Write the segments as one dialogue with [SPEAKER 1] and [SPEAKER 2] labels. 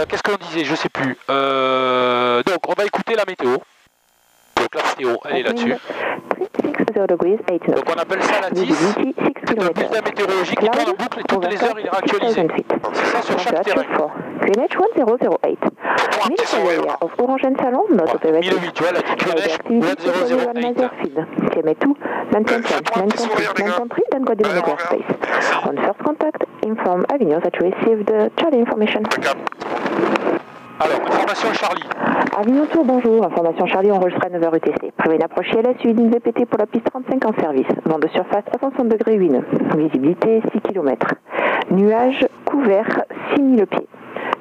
[SPEAKER 1] Qu'est-ce qu'on disait? Je sais plus. Donc on va écouter la météo. Donc la météo, elle est là-dessus. Donc on appelle ça la TIS. C'est un bulletin météorologique qui tourne en boucle et toutes les heures il est réactualisé. C'est ça sur chaque terrain.
[SPEAKER 2] QNH 1008. Of Orange and Salon, not operating.
[SPEAKER 1] 1008, tu vois, l'altitude neige 1008.
[SPEAKER 2] TM2, maintain 9.3, then go in the space. On first contact, inform Avignon that you received Charlie information.
[SPEAKER 1] Alors, information Charlie.
[SPEAKER 2] Avignon Tour, bonjour. Information Charlie, enregistré à 9h UTC. Prévoyez une approche ILS suivie d'une VPT pour la piste 35 en service. Vent de surface à 60 degrés 8 nœuds. Visibilité 6 km. Nuages couverts 6000 pieds.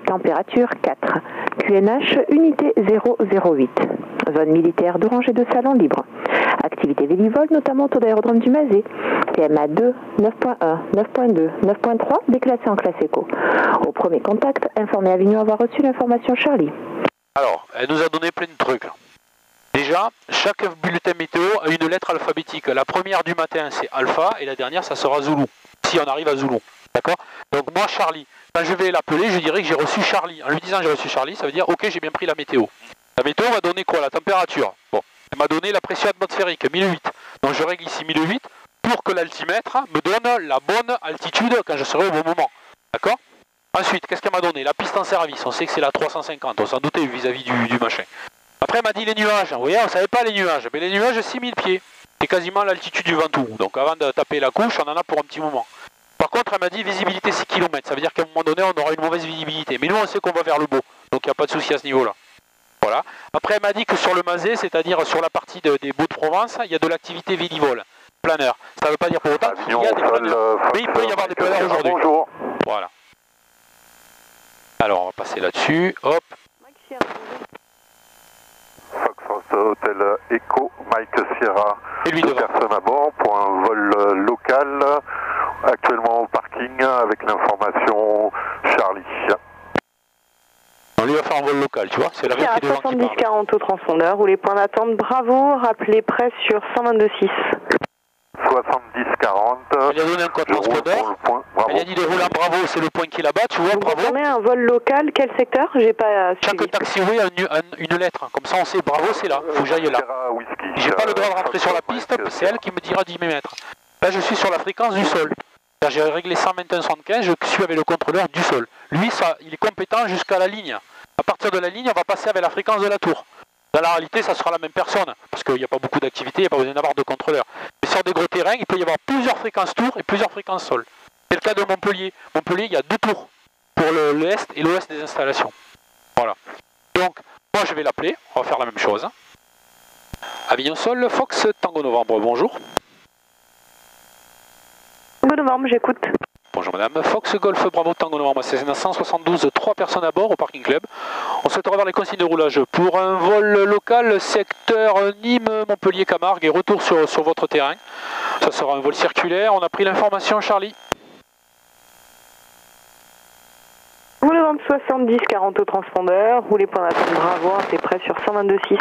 [SPEAKER 2] Température 4. QNH unité 008. Zone militaire d'Orange et de Salon libre. Activité vélivole, notamment autour d'aérodrome du Mazet. TMA 2, 9.1, 9.2, 9.3, déclassé en classe éco. Au premier contact, informez Avignon avoir reçu l'information Charlie.
[SPEAKER 1] Alors, elle nous a donné plein de trucs. Déjà, chaque bulletin météo a une lettre alphabétique. La première du matin, c'est Alpha, et la dernière, ça sera Zulu, si on arrive à Zulu. D'accord? Donc moi, Charlie, quand je vais l'appeler, je dirais que j'ai reçu Charlie. En lui disant j'ai reçu Charlie, ça veut dire, ok, j'ai bien pris la météo. La météo va donner quoi? La température. Bon, elle m'a donné la pression atmosphérique, 1008. Donc je règle ici 1008 pour que l'altimètre me donne la bonne altitude quand je serai au bon moment. D'accord? Ensuite, qu'est-ce qu'elle m'a donné? La piste en service, on sait que c'est la 350, on s'en doutait vis-à-vis du machin. Après, elle m'a dit les nuages. Vous voyez, on ne savait pas les nuages. Mais les nuages, 6000 pieds. C'est quasiment l'altitude du Ventoux. Donc avant de taper la couche, on en a pour un petit moment. Par contre, elle m'a dit visibilité 6 km. Ça veut dire qu'à un moment donné, on aura une mauvaise visibilité. Mais nous, on sait qu'on va vers le beau. Donc il n'y a pas de souci à ce niveau-là. Voilà. Après, elle m'a dit que sur le Mazet, c'est-à-dire sur la partie des Baux-de-Provence, il y a de l'activité vélivole, planeur. Ça ne veut pas dire pour autant qu'il y a des planeurs. Mais il peut y avoir des planeurs aujourd'hui.
[SPEAKER 3] Bonjour.
[SPEAKER 1] Voilà. Alors, on va passer là-dessus. Hop.
[SPEAKER 3] Fox Hotel Echo, Mike Sierra.
[SPEAKER 1] Et lui
[SPEAKER 3] 2
[SPEAKER 1] devant.
[SPEAKER 3] personnes à bord pour un vol local. Actuellement au parking avec l'information Charlie.
[SPEAKER 1] On lui va faire un vol local, tu vois. C'est la vérité des gens qui parlent.
[SPEAKER 4] 70-40 au transpondeur, ou les points d'attente, bravo, rappelez presse sur 122.6.
[SPEAKER 3] 70-40.
[SPEAKER 1] Elle a donné un code transpondeur. Elle a dit de rouler en Bravo, c'est le point qui est là-bas, tu vois,
[SPEAKER 4] Vous
[SPEAKER 1] Bravo.
[SPEAKER 4] confirmez un vol local, quel secteur? J'ai pas suivi.
[SPEAKER 1] Chaque taxiway a une lettre, comme ça on sait Bravo c'est là, faut que j'aille là. J'ai pas le droit de rentrer sur la piste, c'est elle qui me dira 10 mm. Là je suis sur la fréquence du sol. J'ai réglé 121,75, je suis avec le contrôleur du sol. Lui, ça, il est compétent jusqu'à la ligne. À partir de la ligne, on va passer avec la fréquence de la tour. Dans la réalité, ça sera la même personne, parce qu'il n'y a pas beaucoup d'activité, il n'y a pas besoin d'avoir de contrôleur. Mais sur des gros terrains, il peut y avoir plusieurs fréquences tour et plusieurs fréquences sol. C'est le cas de Montpellier. Montpellier, il y a 2 tours pour l'est et l'ouest des installations. Voilà. Donc, moi je vais l'appeler, on va faire la même chose. Avignon Sol, Fox, Tango Novembre, bonjour.
[SPEAKER 4] Tango Novembre, j'écoute.
[SPEAKER 1] Bonjour madame, Fox Golf Bravo Tango Novembre, c'est 172, 3 personnes à bord au parking club. On souhaite revoir les consignes de roulage pour un vol local secteur Nîmes, Montpellier, Camargue et retour sur votre terrain. Ça sera un vol circulaire, on a pris l'information Charlie.
[SPEAKER 4] Tango Novembre 70-40 au transpondeur, ou les points d'attente, bravo, c'est prêt sur 122.6.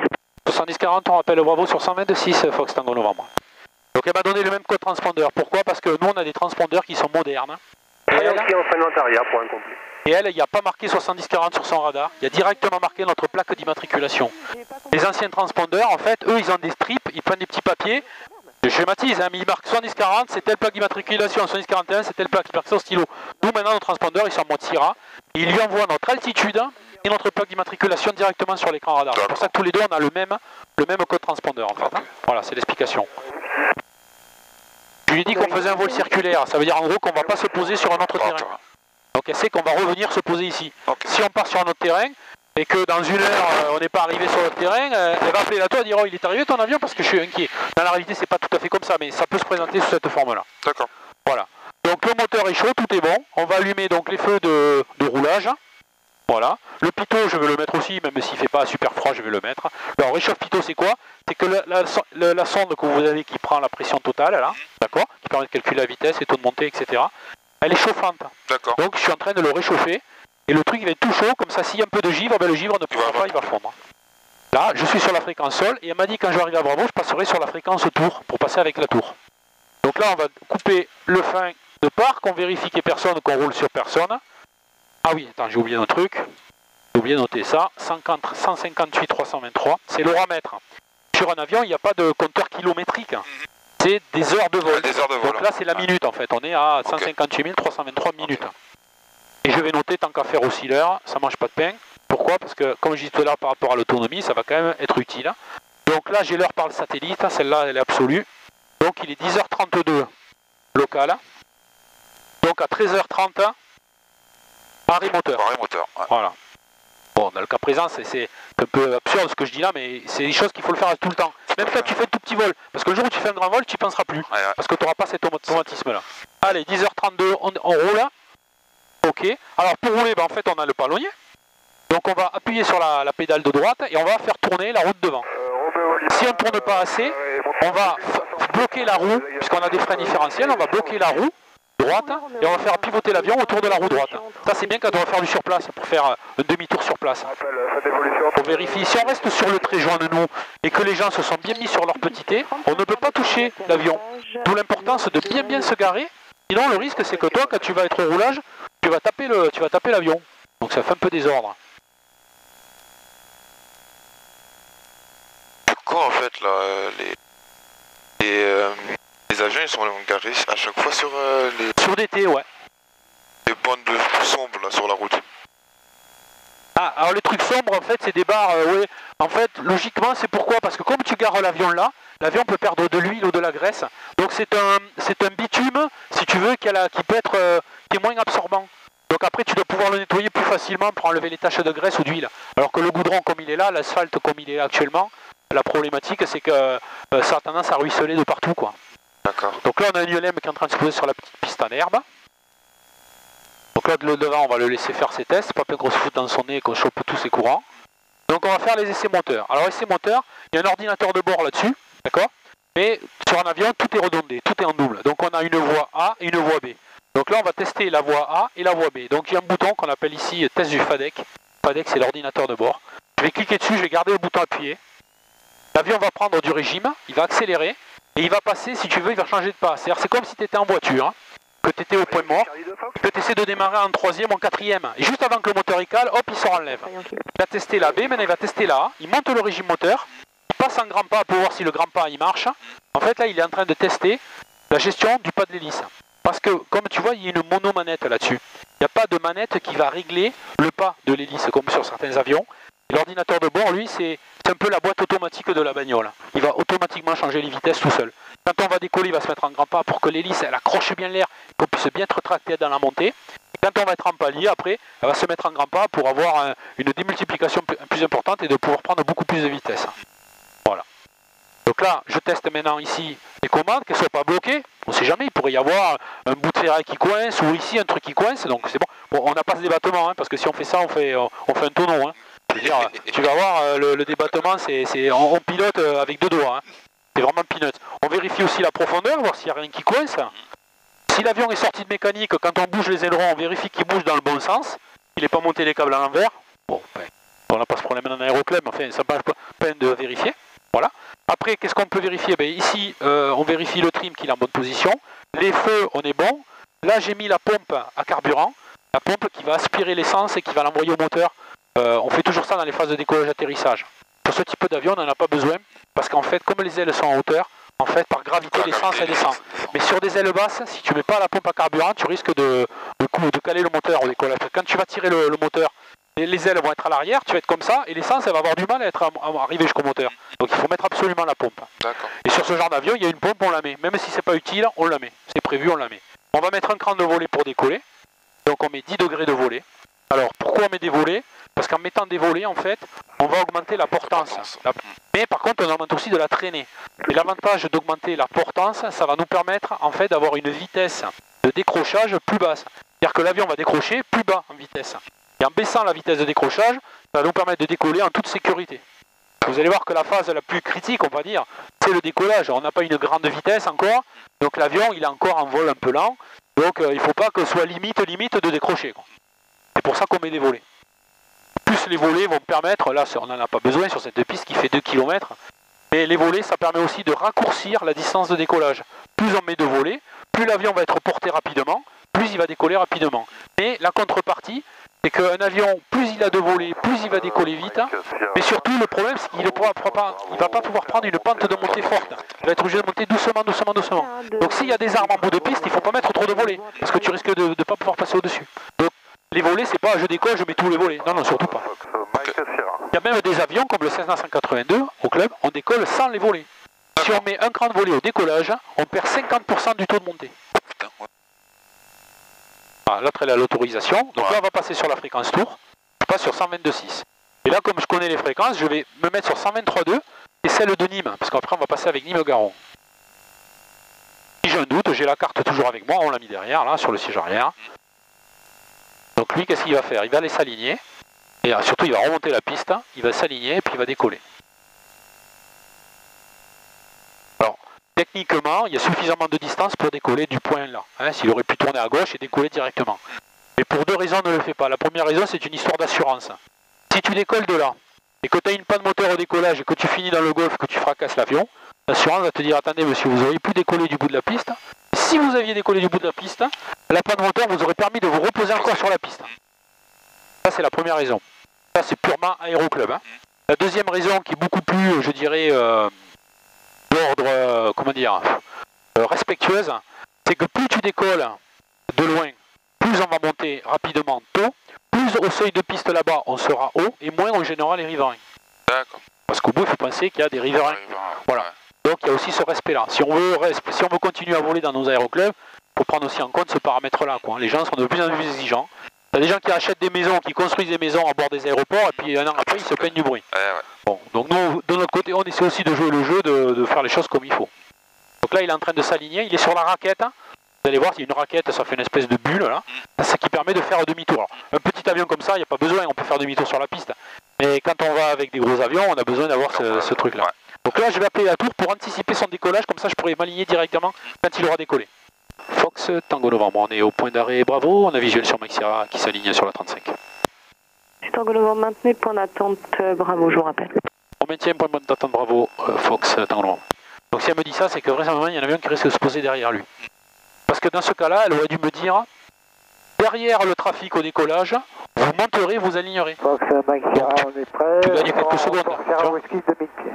[SPEAKER 1] 70-40, on rappelle Bravo sur 126 Fox Tango Novembre. Donc elle m'a donné le même code transpondeur. Pourquoi? Parce que nous on a des transpondeurs qui sont modernes. Et elle, il n'y a pas marqué 70-40 sur son radar. Il y a directement marqué notre plaque d'immatriculation. Les anciens transpondeurs, en fait, eux ils ont des strips, ils prennent des petits papiers. Je schématise, hein, mais ils marquent 70-40, c'est telle plaque d'immatriculation, 70-41, c'est telle plaque, ils marquent ça au stylo. Nous maintenant nos transpondeurs ils sont en mode Syrah. Et ils lui envoient notre altitude et notre plaque d'immatriculation directement sur l'écran radar. C'est pour ça que tous les deux on a le même code transpondeur en fait. Hein. Voilà, c'est l'explication. Je lui ai dit qu'on faisait un vol circulaire, ça veut dire en gros qu'on ne va pas se poser sur un autre terrain. Donc elle sait qu'on va revenir se poser ici. Si on part sur un autre terrain et que dans une heure on n'est pas arrivé sur notre terrain, elle va appeler la tour et dire oh il est arrivé ton avion parce que je suis inquiet. Dans la réalité c'est pas tout à fait comme ça mais ça peut se présenter sous cette forme là.
[SPEAKER 5] D'accord.
[SPEAKER 1] Voilà. Donc le moteur est chaud, tout est bon. On va allumer donc les feux de roulage. Voilà. Le pitot, je vais le mettre aussi, même s'il ne fait pas super froid, je vais le mettre. Alors, réchauffe pitot, c'est quoi? C'est que la sonde que vous avez qui prend la pression totale, là, d'accord, qui permet de calculer la vitesse, les taux de montée, etc., elle est chauffante.
[SPEAKER 5] D'accord.
[SPEAKER 1] Donc, je suis en train de le réchauffer. Et le truc, il va être tout chaud, comme ça, s'il y a un peu de givre, ben, le givre ne pourra pas, il va fondre. Là, je suis sur la fréquence sol, et elle m'a dit quand je vais arriver à Bravo, je passerai sur la fréquence tour, pour passer avec la tour. Donc là, on va couper le fin de part, qu'on vérifie qu'il n'y ait personne, qu'on roule sur personne. Ah oui, attends, j'ai oublié un truc. J'ai oublié de noter ça, 158 323, c'est l'euramètre. Sur un avion, il n'y a pas de compteur kilométrique. C'est des heures de vol.
[SPEAKER 5] Des heures de vol.
[SPEAKER 1] Donc là, c'est la minute en fait. On est à 158 323 minutes. Et je vais noter, tant qu'à faire aussi l'heure, ça mange pas de pain. Pourquoi? Parce que, comme je disais tout à l'heure par rapport à l'autonomie, ça va quand même être utile. Donc là, j'ai l'heure par le satellite. Celle-là, elle est absolue. Donc il est 10h32 local. Donc à 13h30, arrêt moteur.
[SPEAKER 5] Arrêt moteur, ouais.
[SPEAKER 1] Voilà. Bon, dans le cas présent, c'est un peu absurde ce que je dis là, mais c'est des choses qu'il faut le faire tout le temps. Même quand tu fais un tout petit vol. Parce que le jour où tu fais un grand vol, tu n'y penseras plus.
[SPEAKER 5] Ouais.
[SPEAKER 1] Parce que tu n'auras pas cet automatisme-là. Allez, 10h32, on roule. Ok. Alors pour rouler, en fait, on a le palonnier. Donc on va appuyer sur la pédale de droite et on va faire tourner la roue de devant. Si on ne tourne pas assez, on va bloquer la roue, puisqu'on a des freins différentiels, on va bloquer la roue droite et on va faire pivoter l'avion autour de la roue droite. Ça c'est bien quand on va faire du surplace pour faire un demi-tour sur place. On vérifie, si on reste sur le trait joint de nous et que les gens se sont bien mis sur leur petit T, on ne peut pas toucher l'avion. D'où l'importance de bien se garer. Sinon le risque c'est que toi quand tu vas être au roulage, tu vas taper l'avion. Donc ça fait un peu désordre.
[SPEAKER 5] Pourquoi en fait là les avions ils sont garés à chaque fois sur
[SPEAKER 1] Sur des T, ouais.
[SPEAKER 5] les bandes sombres là sur la route?
[SPEAKER 1] Ah, alors le truc sombre en fait c'est des barres, ouais. En fait logiquement c'est pourquoi? Parce que comme tu gares l'avion là, l'avion peut perdre de l'huile ou de la graisse. Donc c'est un bitume, si tu veux, qui peut être qui est moins absorbant. Donc après tu dois pouvoir le nettoyer plus facilement pour enlever les taches de graisse ou d'huile. Alors que le goudron comme il est là, l'asphalte comme il est là actuellement, la problématique c'est que ça a tendance à ruisseler de partout quoi.
[SPEAKER 5] D'accord.
[SPEAKER 1] Donc là on a un ULM qui est en train de se poser sur la petite piste en herbe. Donc là de devant on va le laisser faire ses tests, pas plein qu'on se foute dans son nez et qu'on chope tous ses courants. Donc on va faire les essais moteurs. Alors essais moteurs, il y a un ordinateur de bord là-dessus, d'accord? Mais sur un avion tout est redondé, tout est en double. Donc on a une voie A et une voie B. Donc là on va tester la voie A et la voie B. Donc il y a un bouton qu'on appelle ici test du FADEC. FADEC c'est l'ordinateur de bord. Je vais cliquer dessus, je vais garder le bouton appuyé. L'avion va prendre du régime, il va accélérer et il va passer, si tu veux, il va changer de pas. C'est-à-dire c'est comme si tu étais en voiture, hein, que tu étais au point mort, que tu essaies de démarrer en troisième ou en quatrième. Et juste avant que le moteur il cale, hop, il se renlève. Il a testé la B, maintenant il va tester la A, il monte le régime moteur, il passe en grand pas pour voir si le grand pas il marche. En fait là il est en train de tester la gestion du pas de l'hélice. Parce que comme tu vois il y a une monomanette là-dessus. Il n'y a pas de manette qui va régler le pas de l'hélice comme sur certains avions. L'ordinateur de bord, lui, c'est un peu la boîte automatique de la bagnole. Il va automatiquement changer les vitesses tout seul. Quand on va décoller, il va se mettre en grand pas pour que l'hélice elle accroche bien l'air, qu'on puisse bien être tracté dans la montée. Et quand on va être en palier, après, elle va se mettre en grand pas pour avoir une démultiplication plus importante et de pouvoir prendre beaucoup plus de vitesse. Voilà. Donc là, je teste maintenant ici les commandes, qu'elles ne soient pas bloquées. On ne sait jamais, il pourrait y avoir un bout de ferraille qui coince ou ici un truc qui coince. Donc c'est bon. Bon, on n'a pas ce débattement, hein, parce que si on fait ça, on fait un tonneau. Hein. Dire, tu vas voir, le débattement, on pilote avec deux doigts. Hein. C'est vraiment peanut. On vérifie aussi la profondeur, voir s'il n'y a rien qui coince. Si l'avion est sorti de mécanique, quand on bouge les ailerons, on vérifie qu'il bouge dans le bon sens. Il n'est pas monté les câbles à l'envers. Bon, on n'a pas ce problème dans l'aéroclub, enfin, ça passe pas peine de vérifier. Voilà. Après, qu'est-ce qu'on peut vérifier? Ici, on vérifie le trim qu'il est en bonne position. Les feux, on est bon. Là, j'ai mis la pompe à carburant. La pompe qui va aspirer l'essence et qui va l'envoyer au moteur. On fait toujours ça dans les phases de décollage-atterrissage. Pour ce type d'avion, on n'en a pas besoin, parce qu'en fait, comme les ailes sont en hauteur, en fait, par gravité, l'essence, elle descend. Mais sur des ailes basses, si tu ne mets pas la pompe à carburant, tu risques de caler le moteur au décollage. Quand tu vas tirer le moteur, les ailes vont être à l'arrière, tu vas être comme ça, et l'essence, elle va avoir du mal à arriver jusqu'au moteur. Donc il faut mettre absolument la pompe. Et sur ce genre d'avion, il y a une pompe, on la met. Même si c'est pas utile, on la met. C'est prévu, on la met. On va mettre un cran de volée pour décoller. Donc on met 10 degrés de volée. Alors pourquoi on met des volets? Parce qu'en mettant des volets, en fait, on va augmenter la portance. Mais par contre, on augmente aussi de la traînée. Et l'avantage d'augmenter la portance, ça va nous permettre, en fait, d'avoir une vitesse de décrochage plus basse. C'est-à-dire que l'avion va décrocher plus bas en vitesse. Et en baissant la vitesse de décrochage, ça va nous permettre de décoller en toute sécurité. Vous allez voir que la phase la plus critique, on va dire, c'est le décollage. On n'a pas une grande vitesse encore, donc l'avion, il est encore en vol un peu lent. Donc il ne faut pas que ce soit limite de décrocher. C'est pour ça qu'on met des volets. Plus les volets vont permettre, là on n'en a pas besoin sur cette piste qui fait 2 km, mais les volets ça permet aussi de raccourcir la distance de décollage. Plus on met de volets, plus l'avion va être porté rapidement, plus il va décoller rapidement. Mais la contrepartie, c'est qu'un avion, plus il a de volets, plus il va décoller vite. Mais surtout, le problème, c'est qu'il ne va pas pouvoir prendre une pente de montée forte. Il va être obligé de monter doucement, doucement, doucement. Donc s'il y a des arbres en bout de piste, il ne faut pas mettre trop de volets, parce que tu risques de ne pas pouvoir passer au-dessus. Donc les volets, c'est pas je décolle, je mets tous les volets. Non, non, surtout pas. Il y a même des avions comme le Cessna 182 au club, on décolle sans les volets. Si on met un cran de volet au décollage, on perd 50% du taux de montée.
[SPEAKER 5] Putain, ouais.
[SPEAKER 1] Ah, l'autre, elle a l'autorisation. Donc là, on va passer sur la fréquence tour. Je passe sur 122.6. Et là, comme je connais les fréquences, je vais me mettre sur 123.2 et celle de Nîmes, parce qu'après, on va passer avec Nîmes-Garon. Si j'ai un doute, j'ai la carte toujours avec moi. On l'a mis derrière, là, sur le siège arrière. Donc lui, qu'est-ce qu'il va faire? Il va aller s'aligner. Et surtout, il va remonter la piste. Il va s'aligner et puis il va décoller. Alors, techniquement, il y a suffisamment de distance pour décoller du point là. Hein, s'il aurait pu tourner à gauche et décoller directement. Mais pour deux raisons, ne le fais pas. La première raison, c'est une histoire d'assurance. Si tu décolles de là, et que tu as une panne moteur au décollage, et que tu finis dans le golfe, que tu fracasses l'avion, l'assurance va te dire, attendez monsieur, vous auriez pu décoller du bout de la piste. Si vous aviez décollé du bout de la piste, la panne moteur vous aurait permis de vous reposer encore sur la piste. Ça, c'est la première raison. Ça, c'est purement aéroclub. Hein. La deuxième raison, qui est beaucoup plus, je dirais, d'ordre, comment dire, respectueuse, c'est que plus tu décolles de loin, plus on va monter rapidement tôt, plus au seuil de piste là-bas on sera haut, et moins on gênera les riverains.
[SPEAKER 5] D'accord.
[SPEAKER 1] Parce qu'au bout, il faut penser qu'il y a des riverains. Voilà. Donc il y a aussi ce respect-là. Si on veut continuer à voler dans nos aéroclubs, il faut prendre aussi en compte ce paramètre-là. Les gens sont de plus en plus exigeants. Il y a des gens qui achètent des maisons, qui construisent des maisons à bord des aéroports, et puis un an après, ils se plaignent du bruit.
[SPEAKER 5] Ouais.
[SPEAKER 1] Bon, donc nous, de notre côté, on essaie aussi de jouer le jeu, de faire les choses comme il faut. Donc là, il est en train de s'aligner, il est sur la raquette. Vous allez voir, s'il y a une raquette, ça fait une espèce de bulle, là. C'est ce qui permet de faire demi-tour. Alors, un petit avion comme ça, il n'y a pas besoin, on peut faire demi-tour sur la piste. Mais quand on va avec des gros avions, on a besoin d'avoir ce truc-là.
[SPEAKER 5] Ouais.
[SPEAKER 1] Donc là, je vais appeler la tour pour anticiper son décollage, comme ça je pourrai m'aligner directement quand il aura décollé. Fox, Tango Novembre, on est au point d'arrêt Bravo, on a visuel sur Maxira qui s'aligne sur la 35.
[SPEAKER 4] Tango Novembre, maintenez point d'attente Bravo, je vous rappelle.
[SPEAKER 1] On maintient point d'attente Bravo, Fox, Tango Novembre. Donc si elle me dit ça, c'est que vraisemblablement il y en a un avion qui risque de se poser derrière lui. Parce que dans ce cas-là, elle aurait dû me dire, derrière le trafic au décollage, vous monterez, vous alignerez.
[SPEAKER 6] Fox, Maxira, on est prêt.
[SPEAKER 1] Tu gagnes quelques secondes.
[SPEAKER 6] Whisky 2000 pieds.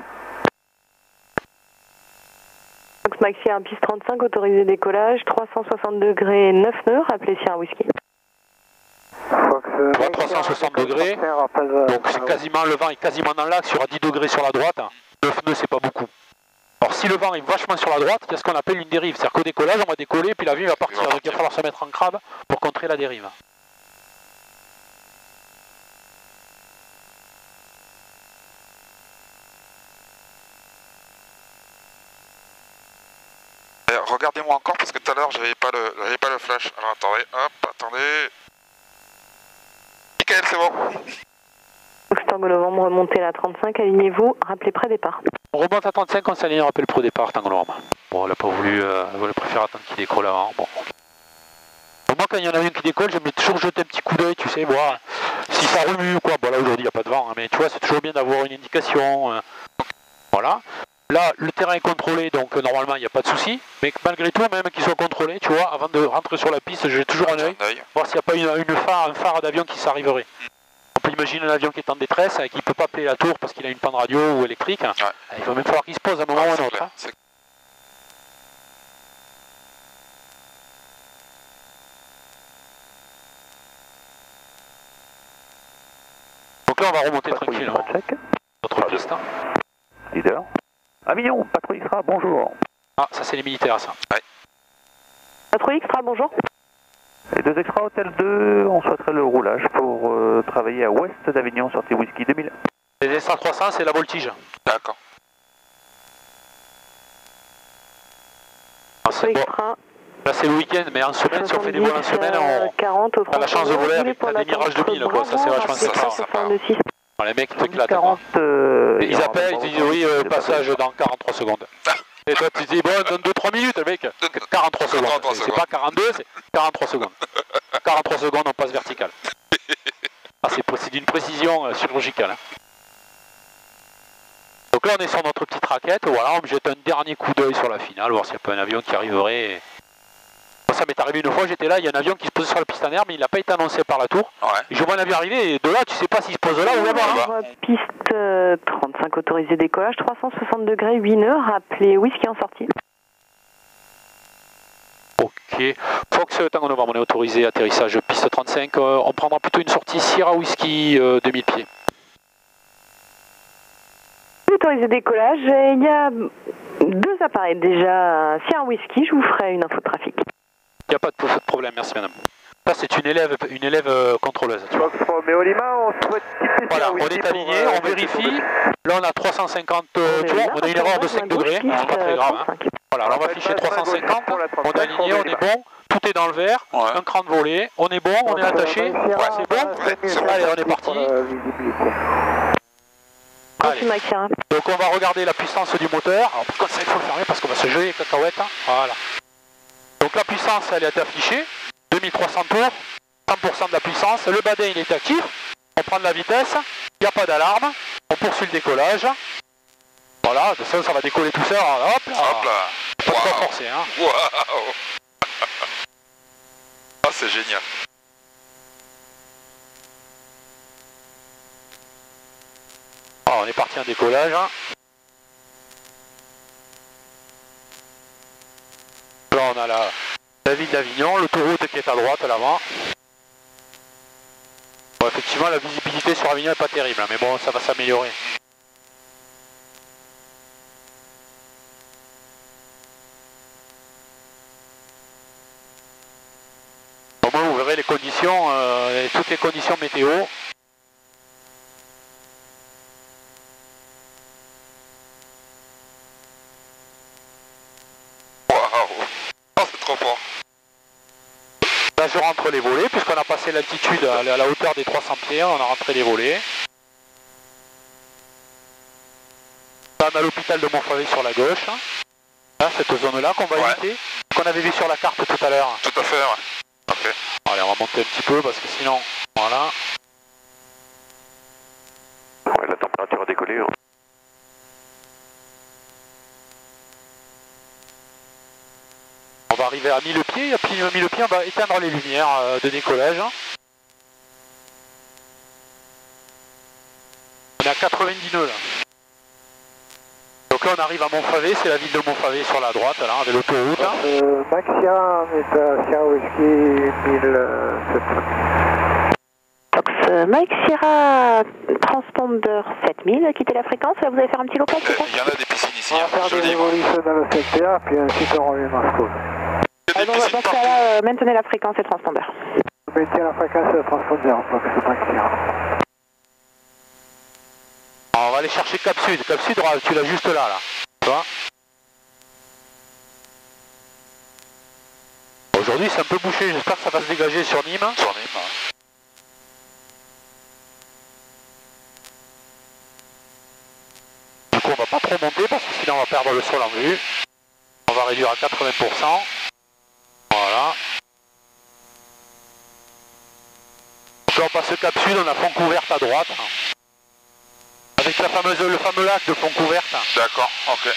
[SPEAKER 4] Fox Maxi piste 35, autorisé décollage, 360 degrés 9 nœuds, rappelez Sierra Whisky.
[SPEAKER 6] Fox,
[SPEAKER 1] 360 degrés, donc c'est quasiment, le vent est quasiment dans l'axe, il y aura 10 degrés sur la droite, 9 nœuds c'est pas beaucoup. Alors si le vent est vachement sur la droite, il y a ce qu'on appelle une dérive, c'est-à-dire qu'au décollage on va décoller puis l'avion va partir, donc il va falloir se mettre en crabe pour contrer la dérive.
[SPEAKER 5] Regardez-moi encore parce que tout à l'heure j'avais pas le flash. Alors attendez, hop, attendez. Nickel, c'est bon.
[SPEAKER 4] Tango Novembre, remontez la 35, alignez-vous, rappelez près départ.
[SPEAKER 1] On remonte à 35, on s'aligne, on rappelle pro départ, Tango Novembre. Bon, elle n'a pas voulu, elle préfère attendre qu'il décolle avant. Bon. Donc moi, quand il y en a un qui décolle, j'aime toujours jeter un petit coup d'œil, tu sais, voir si ça remue ou quoi. Bon, là aujourd'hui, il n'y a pas de vent, hein, mais tu vois, c'est toujours bien d'avoir une indication. Voilà. Là, le terrain est contrôlé, donc normalement, il n'y a pas de souci. Mais malgré tout, même qu'il soit contrôlé, tu vois, avant de rentrer sur la piste, j'ai toujours un œil, voir s'il n'y a pas un phare d'avion qui s'arriverait. On peut imaginer un avion qui est en détresse et qui ne peut pas appeler la tour parce qu'il a une panne radio ou électrique. Ouais. Il va même falloir qu'il se pose à un moment ou à un autre. Hein. Donc là, on va remonter tranquille. Notre piste.
[SPEAKER 6] Leader. Avignon, patrouille Extra, bonjour.
[SPEAKER 1] Ah, ça c'est les militaires, ça.
[SPEAKER 5] Ouais.
[SPEAKER 4] Patrouille Extra, bonjour.
[SPEAKER 6] Les 2 Extra Hôtel 2, on souhaiterait le roulage pour travailler à ouest d'Avignon, sortie Whisky 2000.
[SPEAKER 1] Les Extra 300, c'est la voltige.
[SPEAKER 5] D'accord.
[SPEAKER 1] Ah, c'est bon. Là c'est le week-end, mais en semaine, si on fait des vols en semaine, on a la chance de voler avec des mirages de 1000, quoi. Ça c'est vachement sympa. Les mecs ils t'éclatent. Ils appellent, ils te disent oui, passage dans 43 secondes. Et toi tu te dis bon, donne 2-3 minutes, le mec. 43 secondes. C'est pas 42, c'est 43 secondes. 43 secondes, on passe vertical. Ah, c'est d'une précision chirurgicale. Hein. Donc là on est sur notre petite raquette, voilà, on me jette un dernier coup d'œil sur la finale, voir s'il n'y a pas un avion qui arriverait. ça m'est arrivé une fois, j'étais là, il y a un avion qui se posait sur la piste en air, mais il n'a pas été annoncé par la tour.
[SPEAKER 5] Ouais.
[SPEAKER 1] Et je vois un avion arriver, et de là, tu sais pas s'il se pose là ou là-bas. Hein.
[SPEAKER 4] Piste 35 autorisé décollage, 360 degrés, 8 nœuds, appelez Whisky en sortie.
[SPEAKER 1] Ok. Fox, Tango Novembre, on est autorisé, atterrissage piste 35. On prendra plutôt une sortie Sierra Whisky 2000 pieds.
[SPEAKER 4] Autorisé décollage, il y a 2 appareils déjà. Sierra Whisky, je vous ferai une info de trafic.
[SPEAKER 1] Il n'y a pas de problème, merci madame. Là, c'est une élève contrôleuse. Tu vois.
[SPEAKER 6] Mais au Lima, on souhaite quitter
[SPEAKER 1] Voilà, on est aligné, on vérifie. Là, on a 350, tu vois, on a une erreur de 5 degrés, c'est pas très grave. Hein. Voilà, alors on va afficher 350, on est aligné, on est bon, tout est dans le vert, un cran de volée, on est bon, on est attaché, c'est bon. Allez, on est parti. Allez. Donc on va regarder la puissance du moteur. Alors par contre ça il faut le fermer parce qu'on va se geler les cacahuètes. Hein. Voilà. Donc la puissance elle est affichée. 2300 tours, 100% de la puissance. Le badin il est actif. On prend de la vitesse. Il n'y a pas d'alarme. On poursuit le décollage. Voilà, de ça va décoller tout seul. Hop là.
[SPEAKER 5] Hop là.
[SPEAKER 1] Pas de quoi forcer. Hein.
[SPEAKER 5] Waouh. Ah c'est génial.
[SPEAKER 1] Ah, on est parti en décollage. Hein. Là on a la ville d'Avignon, l'autoroute qui est à droite à l'avant. Bon, effectivement la visibilité sur Avignon n'est pas terrible, hein, mais bon ça va s'améliorer. Au moins vous verrez les conditions, toutes les conditions météo. Là je rentre les volets puisqu'on a passé l'altitude à la hauteur des 300 pieds, on a rentré les volets. Là on a l'hôpital de Montfavet sur la gauche. Là cette zone là qu'on va éviter, qu'on avait vu sur la carte tout à l'heure.
[SPEAKER 5] Tout à fait, ouais. Ok.
[SPEAKER 1] Allez on va monter un petit peu parce que sinon, voilà.
[SPEAKER 6] Ouais, la température a décollé. Hein.
[SPEAKER 1] On va arriver à 1000 pieds, et puis à 1000 pieds on va éteindre les lumières de décollage. On est à 90 nœuds là. Donc là on arrive à Montfavet, c'est la ville de Montfavet sur la droite, là, avec l'autoroute.
[SPEAKER 7] Max Sierra, on est à Sierra Whisky 1700.
[SPEAKER 2] Fox Mike Sierra, transpondeur 7000, quittez la fréquence, vous allez faire un petit local, c'est ça?
[SPEAKER 5] Il y en a des piscines ici,
[SPEAKER 7] On va
[SPEAKER 5] hein.
[SPEAKER 7] faire
[SPEAKER 5] Je
[SPEAKER 7] des
[SPEAKER 5] le dis.
[SPEAKER 7] évolutions dans le secteur, puis ensuite on revient à Moscou.
[SPEAKER 5] Il y a des
[SPEAKER 2] Dans
[SPEAKER 5] piscines
[SPEAKER 2] ce
[SPEAKER 5] partout.
[SPEAKER 2] cas-là, maintenez la fréquence et le transpondeur.
[SPEAKER 7] Mettez la fréquence de transpondeur, Fox Max Sierra.
[SPEAKER 1] Alors, on va aller chercher Cap Sud. Cap Sud, tu l'as juste là, tu vois. Aujourd'hui c'est un peu bouché, j'espère que ça va se dégager sur Nîmes.
[SPEAKER 5] Sur Nîmes, hein.
[SPEAKER 1] Du coup on va pas trop monter parce que sinon on va perdre le sol en vue. On va réduire à 80%. Voilà. Donc là on passe Cap Sud, on a Fontcouverte à droite. Avec le fameux lac de Fontcouverte.
[SPEAKER 5] D'accord, ok.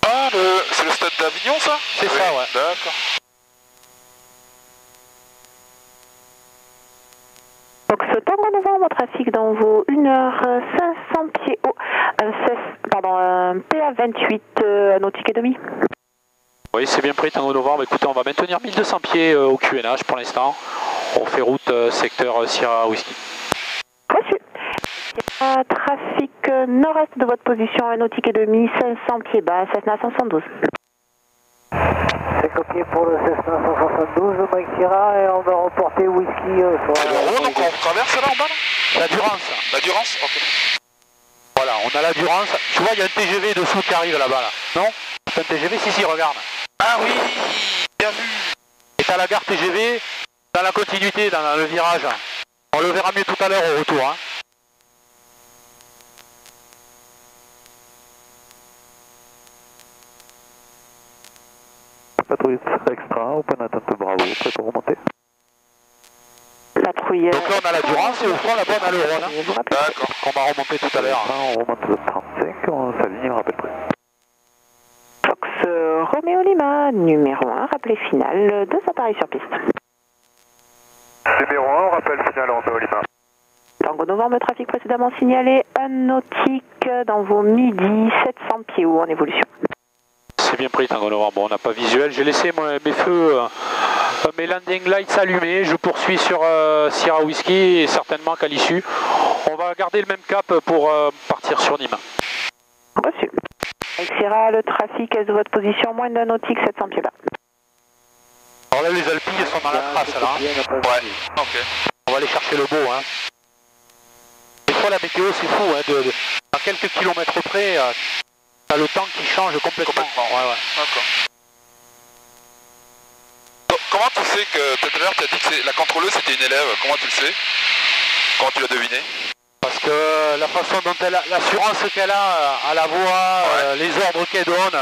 [SPEAKER 5] Ah, c'est le stade d'Avignon, ça?
[SPEAKER 1] C'est ça, ouais.
[SPEAKER 5] D'accord.
[SPEAKER 2] Donc ce Tango Novembre, trafic dans vos 1h500 pieds haut, PA28 nautique et demi.
[SPEAKER 1] Oui, c'est bien pris, Tango Novembre. Écoutez, on va maintenir 1200 pieds au QNH pour l'instant. On fait route secteur Sierra Whisky.
[SPEAKER 2] Reçu. Trafic nord-est de votre position, un nautique et demi, 500 pieds bas, Cessna 172.
[SPEAKER 7] C'est copié pour le Cessna 172, Mike Sierra, et on va reporter Whisky sur
[SPEAKER 5] C'est le Rhône qu'on traverse là en bas, là?
[SPEAKER 1] La Durance.
[SPEAKER 5] La Durance? Ok.
[SPEAKER 1] Voilà, on a la Durance. Tu vois, il y a un TGV dessous qui arrive là-bas, là. Non? C'est un TGV? Si, regarde.
[SPEAKER 5] Ah oui, bien vu.
[SPEAKER 1] Et t'as la gare TGV dans la continuité, dans le virage. On le verra mieux tout à l'heure au retour. Hein.
[SPEAKER 6] Patrouille extra, open attente Bravo, prêt pour remonter.
[SPEAKER 2] Patrouille.
[SPEAKER 1] Donc là on a la Durance et au fond là-bas on a le Rhône. Hein.
[SPEAKER 5] D'accord.
[SPEAKER 1] Qu'on va remonter tout à l'heure.
[SPEAKER 6] On remonte le 35, on s'aligne, on rappelle prêt.
[SPEAKER 2] Fox Roméo Lima. Lima, numéro 1, rappelé final, 2 appareils sur piste.
[SPEAKER 3] Numéro 1, rappel final en Lima.
[SPEAKER 2] Tango Novembre, trafic précédemment signalé, un nautique dans vos midi, 700 pieds haut en évolution.
[SPEAKER 1] C'est bien pris Tango Novembre, bon, on n'a pas visuel, j'ai laissé mes feux, mes landing lights allumés, je poursuis sur Sierra Whiskey et certainement qu'à l'issue, on va garder le même cap pour partir sur Nîmes.
[SPEAKER 2] Reçu. Avec Sierra, le trafic est de votre position, moins d'un nautique, 700 pieds bas.
[SPEAKER 1] Alors là, les Alpilles sont dans la trace, là. Hein.
[SPEAKER 5] Ouais, ok.
[SPEAKER 1] On va aller chercher le beau. Hein. Des fois, la météo, c'est fou. Hein, à quelques kilomètres près, t'as le temps qui change complètement. Ouais.
[SPEAKER 5] D'accord. Comment tu sais que tout à l'heure, tu as dit que la contrôleuse c'était une élève? Comment tu le sais? Comment tu l'as deviné?
[SPEAKER 1] Parce que la façon dont elle a, l'assurance qu'elle a à la voix, les ordres qu'elle donne,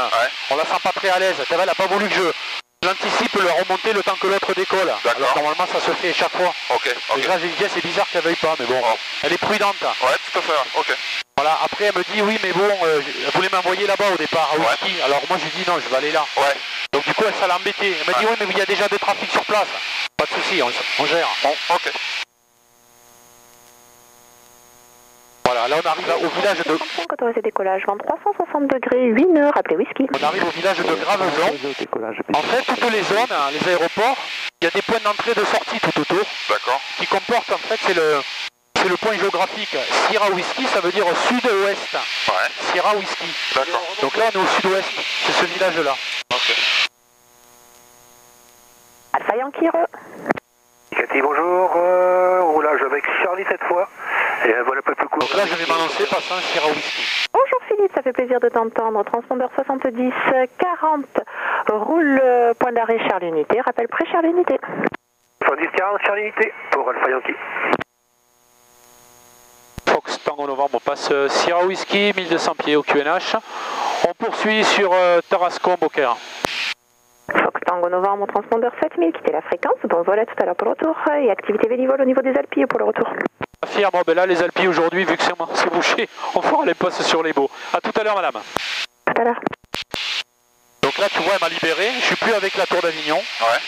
[SPEAKER 1] on la sent pas très à l'aise. Elle n'a pas voulu que j'anticipe le remonter le temps que l'autre décolle. Alors normalement ça se fait chaque fois.
[SPEAKER 5] Ok.
[SPEAKER 1] Et là j'ai dit c'est bizarre qu'elle veuille pas, mais bon, elle est prudente.
[SPEAKER 5] Ouais, tout à fait, ok.
[SPEAKER 1] Voilà, après elle me dit oui mais bon, elle voulait m'envoyer là-bas au départ, à Whisky. Alors moi je lui dis non, je vais aller là. Ouais. Donc du coup ça l'a embêté. Elle m'a dit oui mais il y a déjà des trafics sur place. Pas de souci, on gère.
[SPEAKER 5] Bon, ok.
[SPEAKER 1] Voilà, là on arrive au village de...
[SPEAKER 2] Autorisé décollage, vent 360 degrés, 8 nœuds, rappelez Whisky.
[SPEAKER 1] On arrive au village de Graveson. En fait, toutes les zones, les aéroports, il y a des points d'entrée et de sortie tout autour.
[SPEAKER 5] D'accord.
[SPEAKER 1] Qui comportent, en fait, c'est le point géographique. Sierra Whisky, ça veut dire sud-ouest.
[SPEAKER 5] Ouais.
[SPEAKER 1] Sierra Whisky.
[SPEAKER 5] D'accord.
[SPEAKER 1] Donc là, on est au sud-ouest, c'est ce village-là.
[SPEAKER 5] Ok.
[SPEAKER 2] Alpha Yankee,
[SPEAKER 7] Cathy, bonjour, roulage avec Charlie cette fois, et voilà pas plus court.
[SPEAKER 1] Donc là je vais m'annoncer passant Sierra Whisky.
[SPEAKER 2] Bonjour Philippe, ça fait plaisir de t'entendre, transpondeur 70 40, roule point d'arrêt Charlie Unité, rappel près Charlie Unité.
[SPEAKER 7] 70 40 Charlie Unité pour Alpha Yankee.
[SPEAKER 1] Fox Tango Novembre, on passe Sierra Whisky, 1200 pieds au QNH. On poursuit sur Tarascon, Beaucaire.
[SPEAKER 2] Fox Tango Novembre, transpondeur 7000, quittez la fréquence, bon vol à tout à l'heure pour le retour, et activité bénévole au niveau des Alpilles pour le retour.
[SPEAKER 1] Affirme, ben là les Alpilles aujourd'hui, vu que c'est bouché, on fera les postes sur les beaux. A tout à l'heure madame.
[SPEAKER 2] Tout à l'heure.
[SPEAKER 1] Donc là tu vois elle m'a libéré, je suis plus avec la Tour d'Avignon.
[SPEAKER 5] Ouais.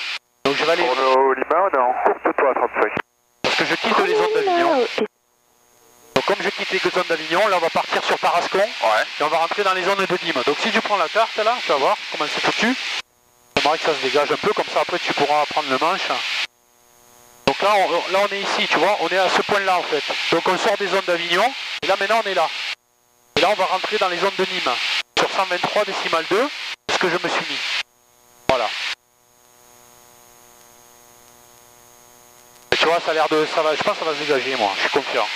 [SPEAKER 1] Donc je vais aller...
[SPEAKER 3] Pour le Lima, on est en courte toit à 35.
[SPEAKER 1] Parce que je quitte les zones d'Avignon. Donc comme je quitte les zones d'Avignon, là on va partir sur Tarascon.
[SPEAKER 5] Ouais.
[SPEAKER 1] Et on va rentrer dans les zones de Nîmes. Donc si tu prends la carte là, tu vas voir comment c'est foutu. J'aimerais que ça se dégage un peu, comme ça après tu pourras prendre le manche. Donc là on est ici, tu vois, on est à ce point là en fait. Donc on sort des zones d'Avignon, et là maintenant on est là. Et là on va rentrer dans les zones de Nîmes. Sur 123 décimal 2, c'est ce que je me suis mis. Voilà. Et tu vois, ça a l'air de... je pense que ça va se dégager moi, je suis confiant.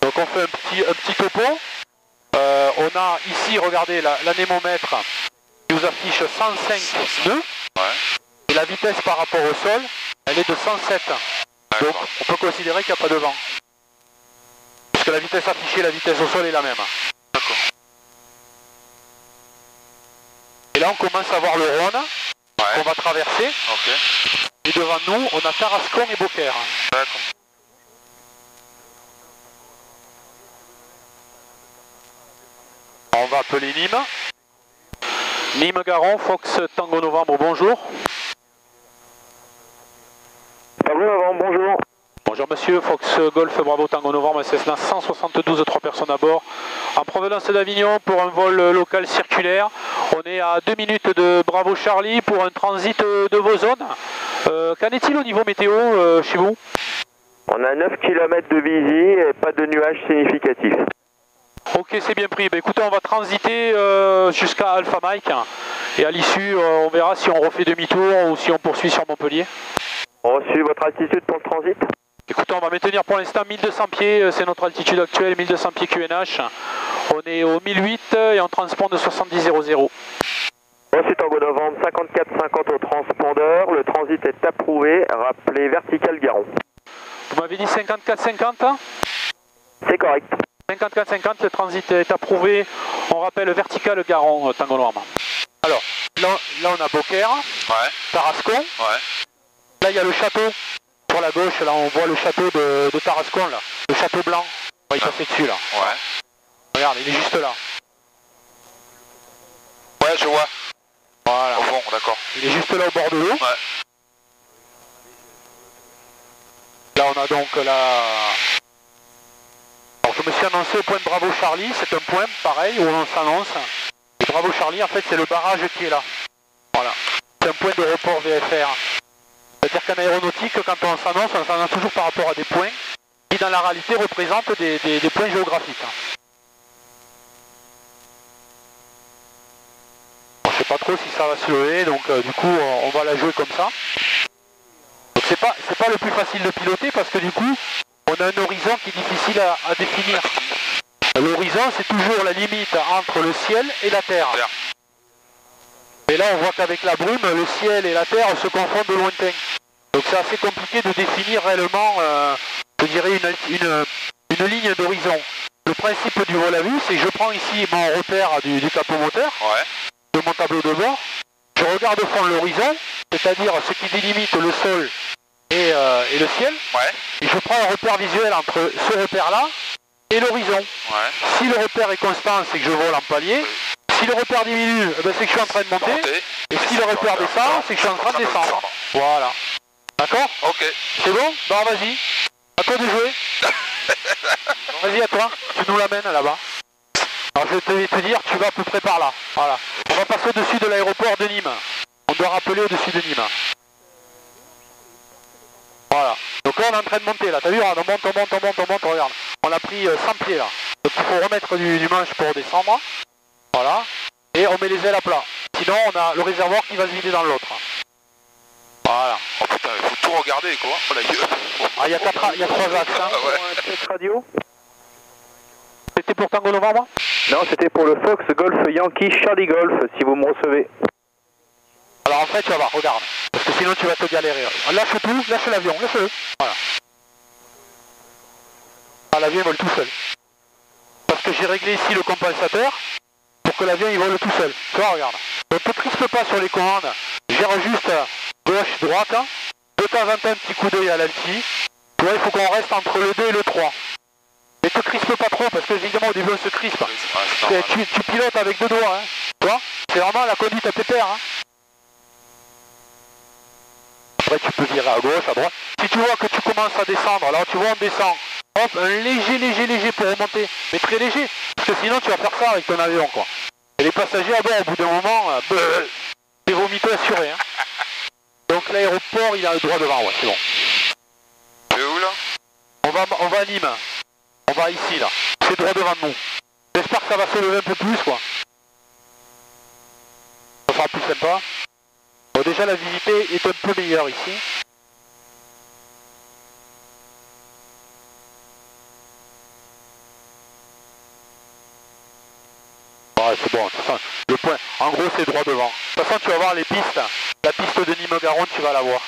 [SPEAKER 1] Donc on fait un petit topo. On a ici, regardez, l'anémomètre qui nous affiche 105 nœuds.
[SPEAKER 5] Ouais.
[SPEAKER 1] Et la vitesse par rapport au sol, elle est de 107. Donc on peut considérer qu'il n'y a pas de vent. Parce que la vitesse affichée et la vitesse au sol est la même.
[SPEAKER 5] D'accord.
[SPEAKER 1] Et là on commence à voir le Rhône, qu'on va traverser.
[SPEAKER 5] Ok.
[SPEAKER 1] Et devant nous, on a Tarascon et Beaucaire.
[SPEAKER 5] D'accord.
[SPEAKER 1] On va appeler Nîmes. Nîmes-Garon, Fox Tango Novembre, bonjour.
[SPEAKER 7] Tango Novembre, bonjour.
[SPEAKER 1] Bonjour monsieur, Fox Golf Bravo Tango Novembre, Cessna 172, 3 personnes à bord. En provenance d'Avignon pour un vol local circulaire. On est à 2 minutes de Bravo Charlie pour un transit de vos zones. Qu'en est-il au niveau météo chez vous?
[SPEAKER 6] On a 9 km de visie et pas de nuages significatifs.
[SPEAKER 1] Ok, c'est bien pris. Écoutez, on va transiter jusqu'à Alpha Mike. Et à l'issue, on verra si on refait demi-tour ou si on poursuit sur Montpellier.
[SPEAKER 6] On suit votre altitude pour le transit?
[SPEAKER 1] Écoutez, on va maintenir pour l'instant 1200 pieds, c'est notre altitude actuelle, 1200 pieds QNH. On est au 1008 et on transponde 7000.
[SPEAKER 6] Ensuite, Tango Novembre, 54-50 au transpondeur. Le transit est approuvé. Rappelez vertical Garon.
[SPEAKER 1] Vous m'avez dit 54-50?
[SPEAKER 6] C'est correct.
[SPEAKER 1] 54-50, le transit est approuvé. On rappelle vertical Garon, Tango Novembre. Alors, là on a Beaucaire, Tarascon.
[SPEAKER 5] Ouais.
[SPEAKER 1] Là il y a le château. Sur la gauche, là on voit le château de Tarascon, là. Le château blanc. On va y passer dessus là.
[SPEAKER 5] Ouais.
[SPEAKER 1] Regarde, il est juste là.
[SPEAKER 5] Ouais, je vois.
[SPEAKER 1] Voilà.
[SPEAKER 5] Au fond, d'accord.
[SPEAKER 1] Il est juste là au bord de l'eau.
[SPEAKER 5] Ouais.
[SPEAKER 1] Là, on a donc la... Alors, je me suis annoncé au point de Bravo Charlie. C'est un point, pareil, où on s'annonce. Et Bravo Charlie, en fait, c'est le barrage qui est là. Voilà. C'est un point de report VFR. C'est-à-dire qu'en aéronautique, quand on s'annonce toujours par rapport à des points qui, dans la réalité, représentent des points géographiques. Je ne sais pas trop si ça va se lever, donc du coup, on va la jouer comme ça. Donc c'est pas le plus facile de piloter parce que du coup, on a un horizon qui est difficile à définir. L'horizon, c'est toujours la limite entre le ciel et la terre. Et là, on voit qu'avec la brume, le ciel et la terre se confondent de lointain. Donc c'est assez compliqué de définir réellement, je dirais, une ligne d'horizon. Le principe du vol à vue, c'est que je prends ici mon repère du capot moteur, de mon tableau de bord. Je regarde au fond l'horizon, c'est-à-dire ce qui délimite le sol et le ciel. Et je prends un repère visuel entre ce repère-là et l'horizon. Si le repère est constant, c'est que je vole en palier. Si le repère diminue, c'est que je suis en train de monter. Et si le repère descend, c'est que je suis en train de descendre. Voilà. D'accord?
[SPEAKER 5] Ok.
[SPEAKER 1] C'est bon? Bon, vas-y. À toi de jouer. Vas-y, à toi. Tu nous l'amènes là-bas. Alors, je vais te dire, tu vas à peu près par là. Voilà. On va passer au-dessus de l'aéroport de Nîmes. On doit rappeler au-dessus de Nîmes. Voilà. Donc là, on est en train de monter, là. T'as vu? On monte, regarde. On a pris 100 pieds, là. Donc il faut remettre du manche pour descendre. Voilà. Et on met les ailes à plat. Sinon, on a le réservoir qui va se vider dans l'autre. Voilà.
[SPEAKER 5] Oh putain, il faut tout regarder, quoi. Oh la gueule.
[SPEAKER 1] Ah, il y a 3 axes. Hein.
[SPEAKER 5] Ah ouais.
[SPEAKER 6] Test radio.
[SPEAKER 1] C'était pour Tango Novembre?
[SPEAKER 6] Non, c'était pour le Fox Golf Yankee Charlie Golf, si vous me recevez.
[SPEAKER 1] Alors en fait, tu vas voir, regarde. Parce que sinon tu vas te galérer. Lâche tout, lâche l'avion, lâche-le. Voilà. Ah, l'avion il vole tout seul. Parce que j'ai réglé ici le compensateur pour que l'avion il vole tout seul. Tu vois, regarde. Donc ne te crispe pas sur les commandes. Gère juste gauche, droite. De temps en temps un petit coup d'œil à l'alti. Tu vois, il faut qu'on reste entre le 2 et le 3. Et te crispe pas trop parce que évidemment au début on se crispe. Tu pilotes avec 2 doigts. Hein. Tu vois, c'est vraiment la conduite à pépère. Hein. Après tu peux virer à gauche, à droite. Si tu vois que tu commences à descendre, alors tu vois on descend. Hop, un léger pour remonter. Mais très léger. Parce que sinon tu vas faire ça avec ton avion quoi. Et les passagers à bord au bout d'un moment, c'est vomito assuré. Hein. Donc l'aéroport il a le droit devant, ouais c'est bon.
[SPEAKER 5] Tu es où là?
[SPEAKER 1] On va à Nîmes. On va ici là. C'est droit devant nous. J'espère que ça va se lever un peu plus quoi. Ça sera plus sympa. Bon, déjà la visibilité est un peu meilleure ici. Ouais c'est bon, le point, en gros c'est droit devant. De toute façon tu vas voir les pistes, la piste de Nîmes-Garonne tu vas la voir.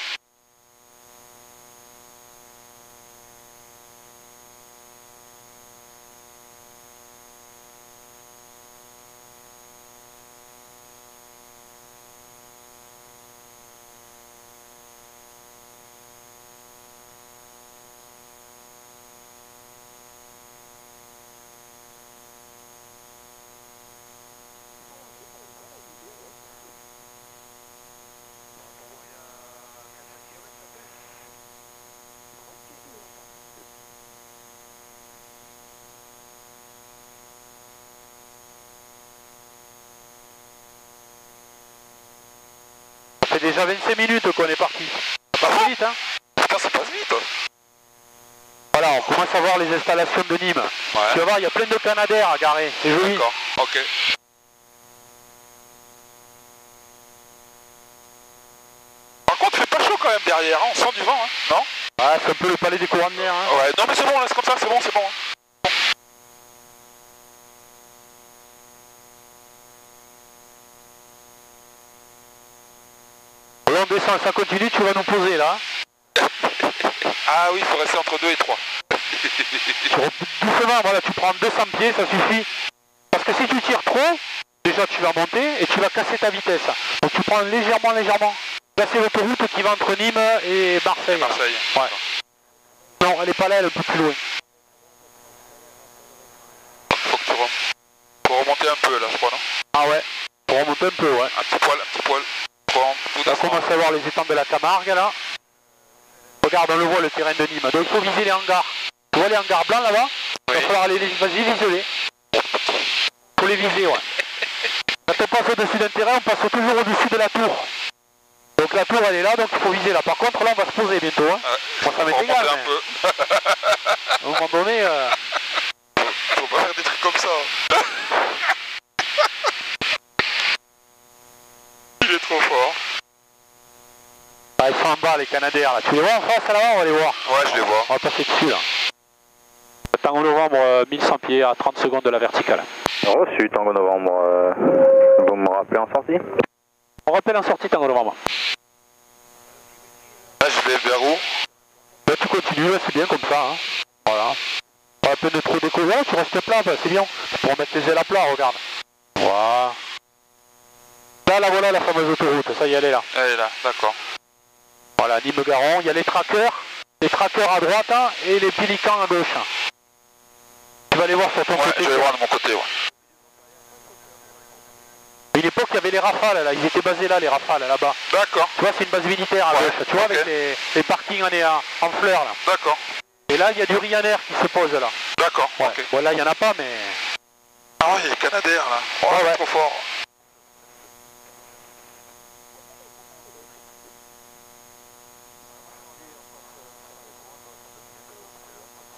[SPEAKER 1] Ça fait déjà 25 minutes qu'on est parti. Ça passe vite, hein?
[SPEAKER 5] Putain, ça passe vite.
[SPEAKER 1] Voilà, on commence à voir les installations de Nîmes.
[SPEAKER 5] Ouais.
[SPEAKER 1] Tu vas voir, il y a plein de Canadair à garer. C'est joli.
[SPEAKER 5] D'accord, ok. Par contre, il fait pas chaud quand même derrière, hein. On sent du vent, hein. Non?
[SPEAKER 1] Ah, c'est un peu le palais des courants de mer. Hein.
[SPEAKER 5] Ouais, non mais c'est bon, laisse comme ça, c'est bon, c'est bon. Hein.
[SPEAKER 1] Là, on descend, ça continue, tu vas nous poser là.
[SPEAKER 5] Ah oui, il faut rester entre 2 et 3.
[SPEAKER 1] Doucement, voilà, tu prends 200 pieds, ça suffit. Parce que si tu tires trop, déjà tu vas monter et tu vas casser ta vitesse. Donc tu prends légèrement. Là, c'est l'autoroute qui va entre Nîmes et Marseille.
[SPEAKER 5] Marseille.
[SPEAKER 1] Ouais. Non, elle est pas là, elle est un peu plus loin.
[SPEAKER 5] Faut que tu faut remonter un peu là, je crois, non?
[SPEAKER 1] Ah ouais. On remonte un peu, ouais.
[SPEAKER 5] Un petit poil, un petit poil.
[SPEAKER 1] Là, on commence à voir les étangs de la Camargue, là. Regarde, on le voit, le terrain de Nîmes. Donc il faut viser les hangars. Tu vois les hangars blancs là-bas? Il va falloir aller les... Vas-y, vise-les. Faut les viser, ouais. Quand on passe au-dessus d'un terrain, on passe toujours au-dessus de la tour. Donc la tour, elle est là, donc il faut viser là. Par contre, là, on va se poser bientôt. Hein. Bon, ça m'est égal,
[SPEAKER 5] un
[SPEAKER 1] mais...
[SPEAKER 5] peu.
[SPEAKER 1] À un moment donné...
[SPEAKER 5] Faut pas faire des trucs comme ça. Il est trop fort.
[SPEAKER 1] Ah, ils sont en bas, les Canadaires, là. Tu les vois en face, là-bas? On va les voir.
[SPEAKER 5] Ouais, je les vois.
[SPEAKER 1] On va passer dessus, là. Tango Novembre, 1100 pieds à 30 secondes de la verticale.
[SPEAKER 6] Reçu, Tango Novembre. Vous me rappelez en sortie?
[SPEAKER 1] On rappelle en sortie, Tango Novembre.
[SPEAKER 5] Là, je vais vers où?
[SPEAKER 1] Là, tu continues, là, c'est bien comme ça. Hein. Voilà. Pas la peine de trop découvrir, tu restes plat, bah, c'est bien. Pour remettre les ailes à plat, regarde. Voilà. Là, voilà la fameuse autoroute, ça y est, elle est là.
[SPEAKER 5] Elle est là, d'accord.
[SPEAKER 1] Voilà, Nîmes-Garon, il y a les trackers à droite hein, et les pélicans à gauche. Tu vas aller voir sur ton côté.
[SPEAKER 5] Je vais voir de mon côté, ouais.
[SPEAKER 1] À une époque, il y avait les Rafales, là. Ils étaient basés là, les Rafales, là-bas.
[SPEAKER 5] D'accord.
[SPEAKER 1] Tu vois, c'est une base militaire à gauche, tu vois, avec les parkings en fleurs, là.
[SPEAKER 5] D'accord.
[SPEAKER 1] Et là, il y a du Ryanair qui se pose, là.
[SPEAKER 5] D'accord,
[SPEAKER 1] ouais.
[SPEAKER 5] ok.
[SPEAKER 1] Bon, là, il n'y en a pas, mais...
[SPEAKER 5] Ah ouais, il y a les Canadaires, là. Oh,
[SPEAKER 1] ouais.
[SPEAKER 5] Trop fort.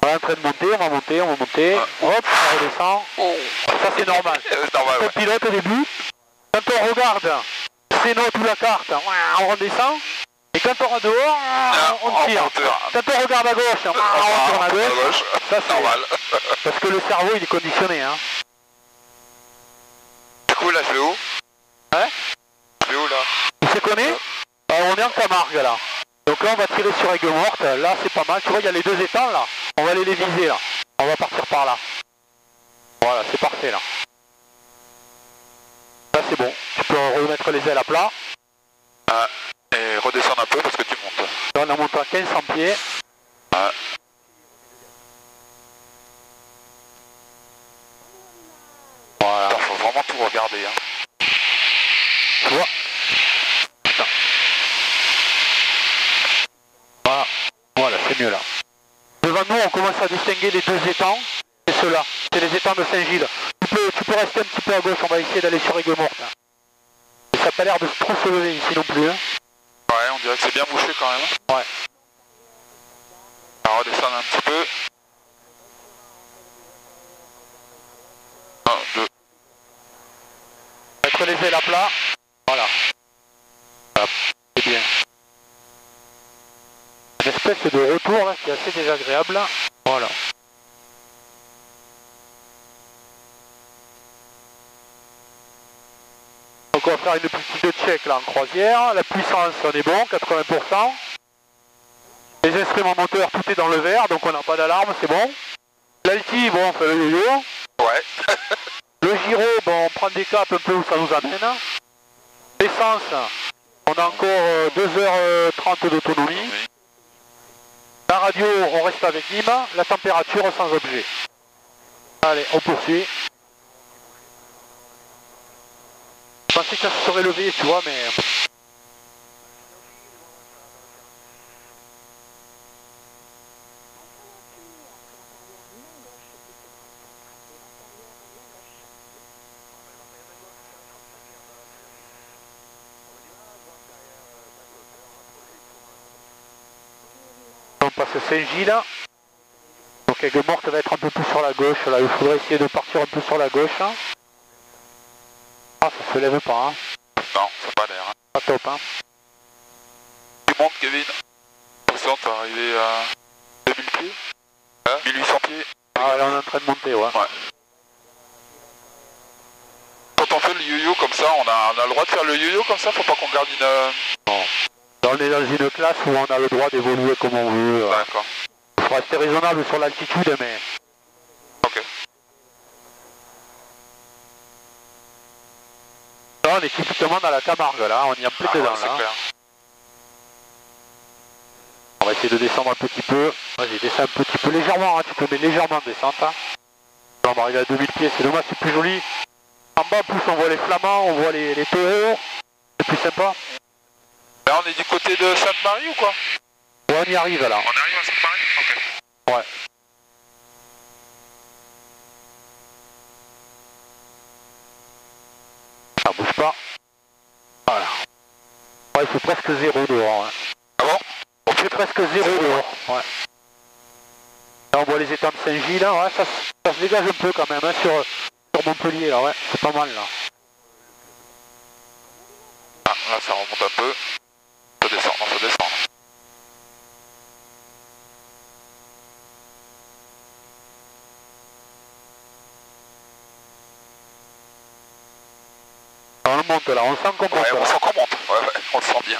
[SPEAKER 1] On est en train de monter, on va monter, on va monter. Hop, on redescend.
[SPEAKER 5] Oh.
[SPEAKER 1] Ça, c'est normal.
[SPEAKER 5] C'est normal,
[SPEAKER 1] On pilote au début. Quand on regarde ces notes ou la carte, on redescend. Et quand on est dehors, on tire. Quand on regarde à gauche, on tourne à gauche. Ça, c'est
[SPEAKER 5] normal.
[SPEAKER 1] Parce que le cerveau, il est conditionné. Hein.
[SPEAKER 5] Du coup, là, je vais où?
[SPEAKER 1] Hein?
[SPEAKER 5] Je vais où, là?
[SPEAKER 1] Tu sais qu'on est? On est en Camargue, là. Donc là, on va tirer sur Aigues Mortes. Là, c'est pas mal. Tu vois, il y a les deux étangs, là. On va aller les viser, là. On va partir par là. Voilà, c'est parfait, là. Là, c'est bon. Tu peux remettre les ailes à plat.
[SPEAKER 5] Ah, et redescendre un peu parce que tu montes.
[SPEAKER 1] Là, on a monté à 1500 pieds.
[SPEAKER 5] Ah.
[SPEAKER 1] Voilà.
[SPEAKER 5] Attends, faut vraiment tout regarder, hein.
[SPEAKER 1] Tu vois? Putain. Voilà. Voilà, c'est mieux, là. Devant nous, on commence à distinguer les deux étangs. C'est ceux-là. C'est les étangs de Saint-Gilles. Tu peux rester un petit peu à gauche. On va essayer d'aller sur Aigues Mortes. Et ça n'a pas l'air de trop se lever ici non plus. Hein.
[SPEAKER 5] Ouais, on dirait que c'est bien bouché quand même.
[SPEAKER 1] Ouais.
[SPEAKER 5] On va redescendre un petit peu. 1, 2.
[SPEAKER 1] Mettre les ailes à plat. Voilà. Voilà. C'est bien. Une espèce de retour là qui est assez désagréable. Voilà. Donc on va faire une petite check là en croisière. La puissance on est bon, 80%. Les instruments moteurs, tout est dans le vert, donc on n'a pas d'alarme, c'est bon. L'alti, bon, on fait le yo-yo.
[SPEAKER 5] Ouais.
[SPEAKER 1] Le gyro, bon, on prend des caps un peu où ça nous amène. L'essence, on a encore 2h30 d'autonomie.
[SPEAKER 5] Oui.
[SPEAKER 1] La radio, on reste avec Nîmes. La température, sans objet. Allez, on poursuit. Je pensais que ça se serait levé, tu vois, mais... On passe Saint-Gilles. Donc Aigues Mortes va être un peu plus sur la gauche. Là, il faudrait essayer de partir un peu sur la gauche. Ah, ça se lève pas. Hein.
[SPEAKER 5] Non, ça n'a pas l'air. Hein.
[SPEAKER 1] Pas top. Hein.
[SPEAKER 5] Tu montes, Kevin. Attention, t'es arrivé à 2000 pieds. Hein, 1800 pieds.
[SPEAKER 1] Ah, là, on est en train de monter, ouais.
[SPEAKER 5] Quand on fait le yo-yo comme ça, on a le droit de faire le yo-yo comme ça, faut pas qu'on garde une...
[SPEAKER 1] Non. Là, on est dans une classe où on a le droit d'évoluer comme on veut.
[SPEAKER 5] D'accord.
[SPEAKER 1] Il faut rester raisonnable sur l'altitude, mais...
[SPEAKER 5] Ok.
[SPEAKER 1] Là, on est typiquement dans la Camargue, là. On y est en plein dedans,
[SPEAKER 5] c'est
[SPEAKER 1] là.
[SPEAKER 5] clair.
[SPEAKER 1] On va essayer de descendre un petit peu. Vas-y, descends un petit peu légèrement, hein. Tu te mets légèrement en descente. Hein. Là, on va arriver à 2000 pieds, c'est dommage, c'est plus joli. En bas, plus on voit les flamands, on voit les taureaux. C'est plus sympa.
[SPEAKER 5] Là, on est du côté de Sainte-Marie ou quoi?
[SPEAKER 1] Ouais, on y arrive là.
[SPEAKER 5] On arrive à Sainte-Marie? Ok.
[SPEAKER 1] Ouais. Ça bouge pas. Voilà. Ouais, il fait presque 0 dehors. Hein.
[SPEAKER 5] Ah bon?
[SPEAKER 1] On fait presque 0 dehors. Ouais. Là, on voit les étangs de Saint-Gilles, là. Ouais, ça se dégage un peu quand même hein, sur Montpellier, là. Ouais, c'est pas mal, là.
[SPEAKER 5] Ah, là, ça remonte un peu. Ça descend, non, ça descend.
[SPEAKER 1] On monte là, on sent qu'on monte.
[SPEAKER 5] Ouais, on
[SPEAKER 1] là.
[SPEAKER 5] sent qu'on monte. Ouais, on le sent bien.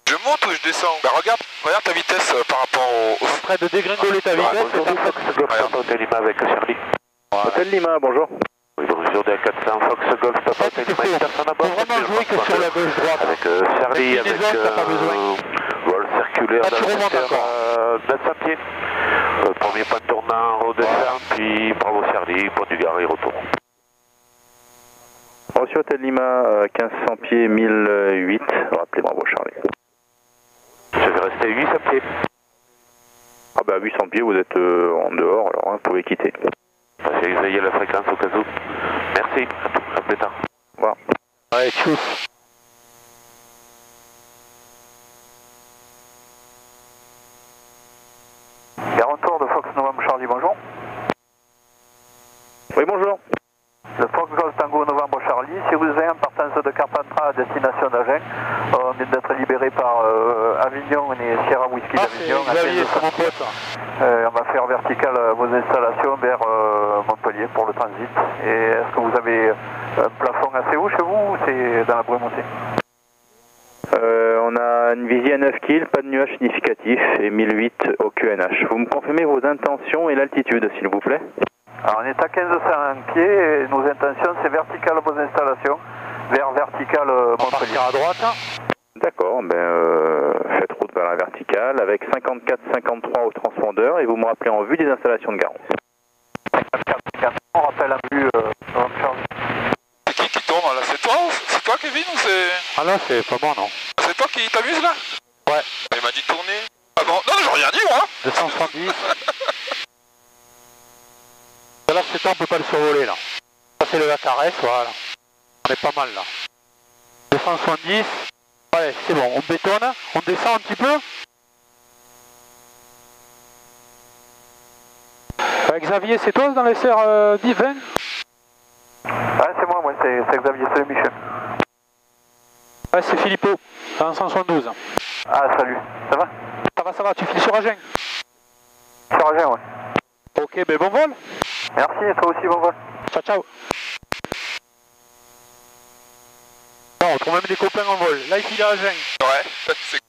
[SPEAKER 5] Je monte ou je descends? Bah regarde ta vitesse par rapport au...
[SPEAKER 1] En train de dégringoler ta vitesse, c'est
[SPEAKER 6] Bonjour,
[SPEAKER 1] parfait.
[SPEAKER 6] Fox Golf Papa Hotel Lima avec Charlie. Hôtel Lima, bonjour. Oui, bonjour, DA400 Fox Golf Papa Hotel Lima, une personne à
[SPEAKER 1] Faut
[SPEAKER 6] bord.
[SPEAKER 1] vraiment jouer que sur la gauche droite.
[SPEAKER 6] Avec Charlie,
[SPEAKER 1] Avec les
[SPEAKER 6] avec
[SPEAKER 1] autres, t'as pas besoin.
[SPEAKER 6] vol circulaire
[SPEAKER 1] Ah, tu
[SPEAKER 6] dans le
[SPEAKER 1] remontes
[SPEAKER 6] secteur
[SPEAKER 1] encore.
[SPEAKER 6] 900 pieds. Premier point de tournant, redescend, puis bravo Charlie, point du gare et retour. Reçu Hôtel Lima, 1500 pieds, 1008. Rappelez bravo Charlie. Je vais rester 800 pieds. Ah bah 800 pieds, vous êtes en dehors, alors hein, vous pouvez quitter. J'ai exayé la fréquence au cas où. Merci, à plus tard. Au revoir.
[SPEAKER 1] Ouais, tchuss.
[SPEAKER 3] Retour de Fox Novembre Charlie, bonjour.
[SPEAKER 6] Oui, bonjour.
[SPEAKER 3] Le Fox Golf Tango Novembre Charlie, si vous êtes en partance de Carpentras à destination d'Agen, on vient d'être libéré par Avignon et Sierra Whisky
[SPEAKER 1] Ah,
[SPEAKER 3] d'Avignon.
[SPEAKER 1] c'est Xavier, c'est mon pote.
[SPEAKER 3] On va faire vertical vos installations vers Montpellier pour le transit. Et est-ce que vous avez un plafond assez haut chez vous ou c'est dans la brume aussi?
[SPEAKER 6] On a une visée à 9 kg, pas de nuages significatifs et 1008 au QNH. Vous me confirmez vos intentions et l'altitude, s'il vous plaît?
[SPEAKER 3] Alors on est à 1500 pieds et nos intentions c'est vertical vos installations vers vertical
[SPEAKER 1] On va
[SPEAKER 3] Montpellier.
[SPEAKER 1] partir à droite.
[SPEAKER 6] D'accord, faites route vers la verticale avec 54-53 au transpondeur et vous me rappelez en vue des installations de Garance.
[SPEAKER 3] 54, on rappelle en vue Charlie.
[SPEAKER 5] C'est qui tourne là? C'est toi Kevin ou c'est...
[SPEAKER 1] Ah là, c'est pas bon, non.
[SPEAKER 5] C'est toi qui t'amuses là?
[SPEAKER 1] Ouais.
[SPEAKER 5] Il m'a dit de tourner. Ah bon? Non, j'ai rien dit moi.
[SPEAKER 1] 270. Là, c'est temps, on peut pas le survoler, là. Ça, c'est le HRS, voilà. On est pas mal, là. 270. Ouais, c'est bon, on bétonne. On descend un petit peu. Xavier, c'est toi dans les serres 10, 20?
[SPEAKER 3] Ah c'est moi, c'est Xavier, c'est le Michel.
[SPEAKER 1] Ouais, c'est Philippot, 172.
[SPEAKER 3] Ah salut, ça va?
[SPEAKER 1] Ça va, tu files sur Agen?
[SPEAKER 3] Sur Agen, ouais.
[SPEAKER 1] Ok, ben bon vol.
[SPEAKER 3] Merci, et toi aussi, bon vol.
[SPEAKER 1] Ciao, ciao. Non, on trouve même des copains en vol. Là, il file à Agen.
[SPEAKER 5] Ouais, c'est...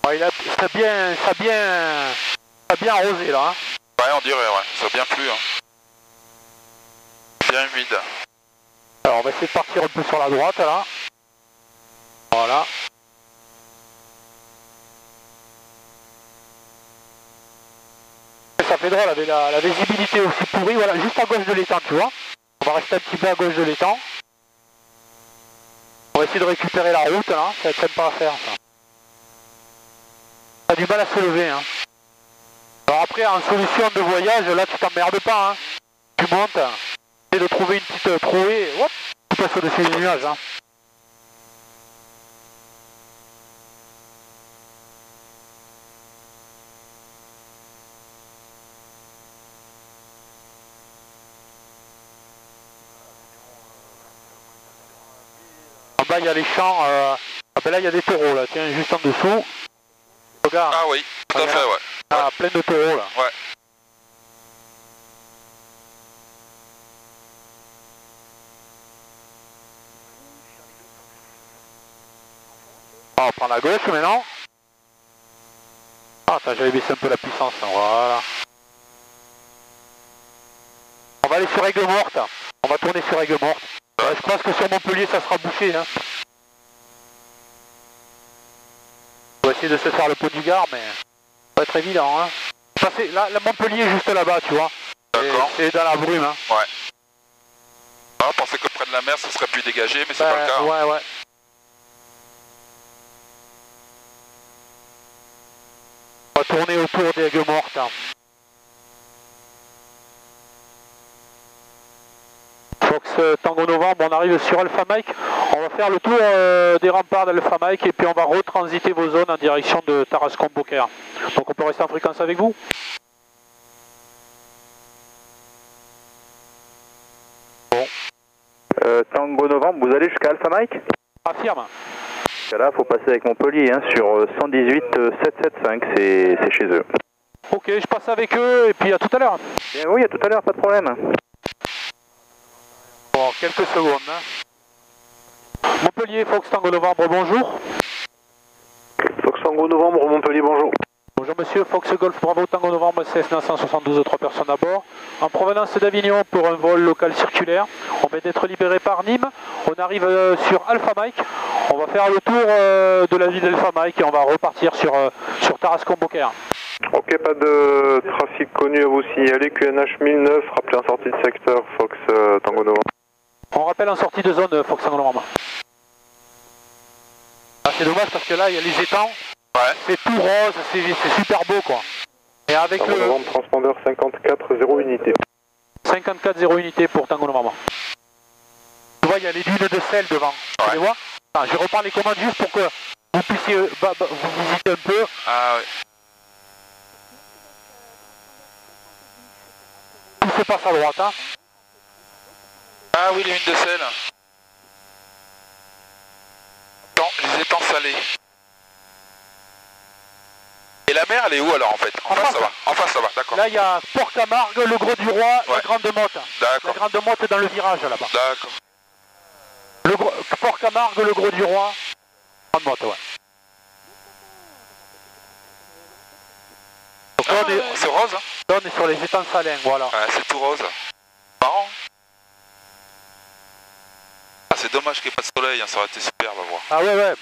[SPEAKER 1] Ouais, ça a bien arrosé, là. Hein.
[SPEAKER 5] Ouais, on dirait, ouais. Ça a bien plu, hein. Bien humide.
[SPEAKER 1] Alors, on va essayer de partir un peu sur la droite, là. Voilà. Ça fait drôle avec la visibilité aussi pourrie, voilà, juste à gauche de l'étang, tu vois. On va rester un petit peu à gauche de l'étang. On va essayer de récupérer la route, là. Ça va être sympa à faire, ça. T'as du mal à se lever, hein. Alors après, en solution de voyage, là, tu t'emmerdes pas, hein. Tu montes, essaie de trouver une petite trouée, hop, tu passes au-dessus des nuages, hein. En bas, il y a les champs, ah ben là, il y a des taureaux, là, tiens, juste en dessous. Regarde.
[SPEAKER 5] Ah oui, tout à fait, ouais.
[SPEAKER 1] Ah, plein de taureaux, là.
[SPEAKER 5] Ouais.
[SPEAKER 1] Ah, on prend la gauche maintenant. Ah, attends, j'avais baissé un peu la puissance, hein, voilà. On va aller sur Aigues Mortes. On va tourner sur Aigues Mortes. Je pense que sur Montpellier, ça sera bouché, hein. On va essayer de se faire le pot du Gard, mais Pas très évident, hein. Passer, là, Montpellier est juste là-bas, tu vois.
[SPEAKER 5] D'accord.
[SPEAKER 1] Et dans la brume, hein.
[SPEAKER 5] Ouais. Ah, on pensait que près de la mer, ce serait plus dégagé, mais c'est pas le cas.
[SPEAKER 1] Ouais, ouais. On va tourner autour des Aigues Mortes. Hein. Fox Tango Novembre, on arrive sur Alpha Mike. On va faire le tour des remparts d'Alpha Mike et puis on va retransiter vos zones en direction de Tarascon-Beaucaire. Donc on peut rester en fréquence avec vous. Bon.
[SPEAKER 6] Tango Novembre, vous allez jusqu'à Alpha Mike?
[SPEAKER 1] Affirme.
[SPEAKER 6] Là, faut passer avec Montpellier, hein, sur 118 775, c'est chez eux.
[SPEAKER 1] Ok, je passe avec eux et puis à tout à l'heure.
[SPEAKER 6] Oui, à tout à l'heure, pas de problème.
[SPEAKER 1] Bon, quelques secondes. Hein. Montpellier, Fox Tango Novembre, bonjour.
[SPEAKER 3] Fox Tango Novembre, Montpellier, bonjour.
[SPEAKER 1] Bonjour monsieur, Fox Golf Bravo Tango Novembre, CS 972, 3 personnes à bord. En provenance d'Avignon pour un vol local circulaire. On vient d'être libéré par Nîmes. On arrive sur Alpha Mike. On va faire le tour de la ville d'Alpha Mike et on va repartir sur Tarascon-Beaucaire.
[SPEAKER 3] Ok, pas de trafic connu à vous signaler. QNH 1009, rappelez en sortie de secteur Fox Tango Novembre.
[SPEAKER 1] On rappelle en sortie de zone Fox Tango Novembre. Ah, c'est dommage parce que là il y a les étangs.
[SPEAKER 5] Ouais.
[SPEAKER 1] C'est tout rose, c'est super beau quoi. Et avec
[SPEAKER 3] Tango Novembre, transpondeur 54, 0 unité.
[SPEAKER 1] 54 0 unités pour Tango Novembre. Tu vois, il y a les dunes de sel devant. Tu les vois? Attends, je reprends les commandes juste pour que vous puissiez vous visiter un peu.
[SPEAKER 5] Ah oui.
[SPEAKER 1] Tout se passe à droite. Hein.
[SPEAKER 5] Ah oui, les mines de sel. Non, les étangs salés. Et la mer, elle est où alors en fait? En face, ça va. En face, ça va, d'accord.
[SPEAKER 1] Là, il y a Port-Camargue, le Gros du Roi, la Grande Motte.
[SPEAKER 5] D'accord.
[SPEAKER 1] La Grande Motte est dans le virage là-bas.
[SPEAKER 5] D'accord.
[SPEAKER 1] Port-Camargue, le Gros du Roi, Grande Motte, ouais. Donc là,
[SPEAKER 5] c'est rose, hein?
[SPEAKER 1] Là, on est sur les étangs salins, voilà.
[SPEAKER 5] Ouais, c'est tout rose. Marrant. Ah, c'est dommage qu'il n'y ait pas de soleil, hein, ça aurait été superbe à voir.
[SPEAKER 1] Ah ouais, ouais.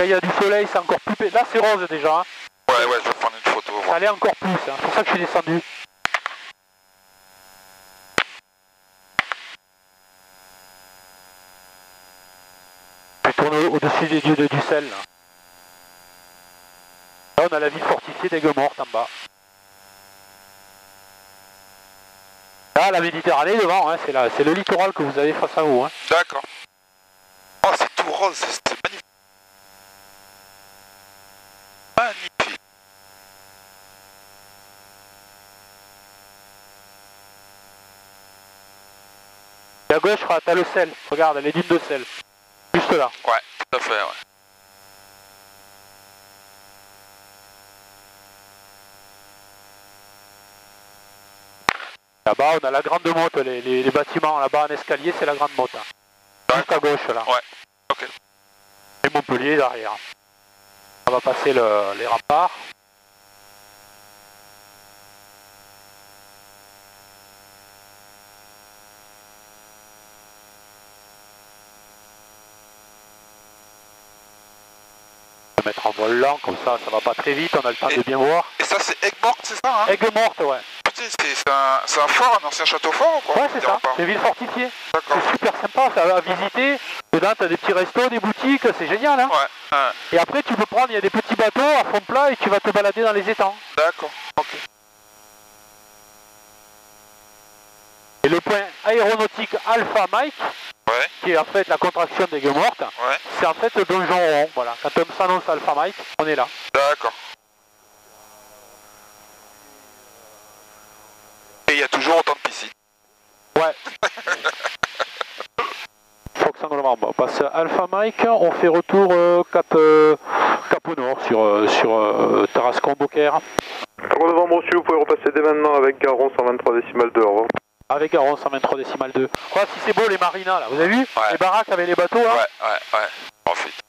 [SPEAKER 1] Là, il y a du soleil, c'est encore plus... Là, c'est rose déjà. Hein.
[SPEAKER 5] Ouais, ouais, je vais prendre une photo.
[SPEAKER 1] Ça allait encore plus, hein. C'est pour ça que je suis descendu. Je tourne au-dessus des dieux du sel. Là. Là, on a la ville fortifiée d'Aigues Mortes en bas. Là, la Méditerranée devant, hein, c'est le littoral que vous avez face à vous. Hein.
[SPEAKER 5] D'accord. Oh, c'est tout rose, c'est magnifique. Magnifique.
[SPEAKER 1] Et à gauche, t'as le sel. Regarde, les dunes de sel. Juste là.
[SPEAKER 5] Ouais, tout à fait, ouais.
[SPEAKER 1] Là-bas, on a la Grande Motte, les bâtiments là-bas en escalier, c'est la Grande Motte. Hein. Juste à gauche, là.
[SPEAKER 5] Ouais, ok.
[SPEAKER 1] Et Montpellier derrière. On va passer les remparts. On va mettre en vol lent, comme ça va pas très vite, on a le temps de bien voir.
[SPEAKER 5] Et ça, c'est Aigues Mortes, c'est ça, hein?
[SPEAKER 1] Aigues Mortes, ouais.
[SPEAKER 5] Putain, c'est un fort, un ancien château fort, ou quoi?
[SPEAKER 1] Ouais, c'est ça, c'est une ville fortifiée.
[SPEAKER 5] D'accord.
[SPEAKER 1] C'est super sympa, ça va visiter. Dedans, t'as des petits restos, des boutiques, c'est génial, hein.
[SPEAKER 5] Ouais, ouais.
[SPEAKER 1] Et après, tu peux prendre, il y a des petits bateaux à fond plat et tu vas te balader dans les étangs.
[SPEAKER 5] D'accord, ok.
[SPEAKER 1] Et le point aéronautique Alpha Mike,
[SPEAKER 5] Ouais.
[SPEAKER 1] qui est en fait la contraction d'Aigues Mortes,
[SPEAKER 5] Ouais.
[SPEAKER 1] c'est en fait le donjon rond. Voilà. Quand on s'annonce Alpha Mike, on est là.
[SPEAKER 5] D'accord. Et il y a toujours autant de piscines.
[SPEAKER 1] Ouais. Fox Tango Novembre, on passe Alpha Mike, on fait retour cap au nord sur Tarascon-Beaucaire.
[SPEAKER 3] Tango Novembre reçu, vous pouvez repasser dès maintenant avec Garon 123 décimales 2, au revoir.
[SPEAKER 1] Avec Garon 123 décimales 2. Regarde si c'est beau les marinas là, vous avez vu?
[SPEAKER 5] Ouais.
[SPEAKER 1] Les baraques avec les bateaux là.
[SPEAKER 5] Ouais. Profite.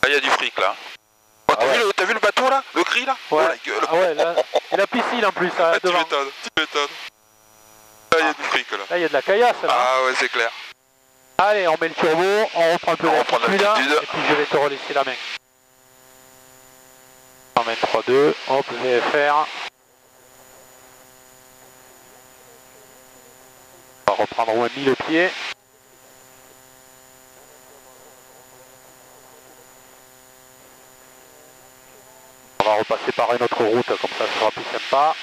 [SPEAKER 5] Là, il y a du fric là. Oh, t'as vu le bateau là? Le gris là?
[SPEAKER 1] Ouais.
[SPEAKER 5] Oh la gueule.
[SPEAKER 1] Ah ouais, là, et la piscine en plus là,
[SPEAKER 5] Tu
[SPEAKER 1] devant.
[SPEAKER 5] m'étonnes. Là, il y a du fric là.
[SPEAKER 1] Là, il y a de la caillasse là.
[SPEAKER 5] Ah ouais, c'est clair.
[SPEAKER 1] Allez, on met le turbo, on reprend un peu
[SPEAKER 5] On reprend
[SPEAKER 1] d'altitude là,
[SPEAKER 5] l'altitude.
[SPEAKER 1] et puis je vais te relaisser la main. 123.2, hop, VFR. On va reprendre au moins 1000 pieds. On va repasser par une autre route, comme ça ce sera plus sympa.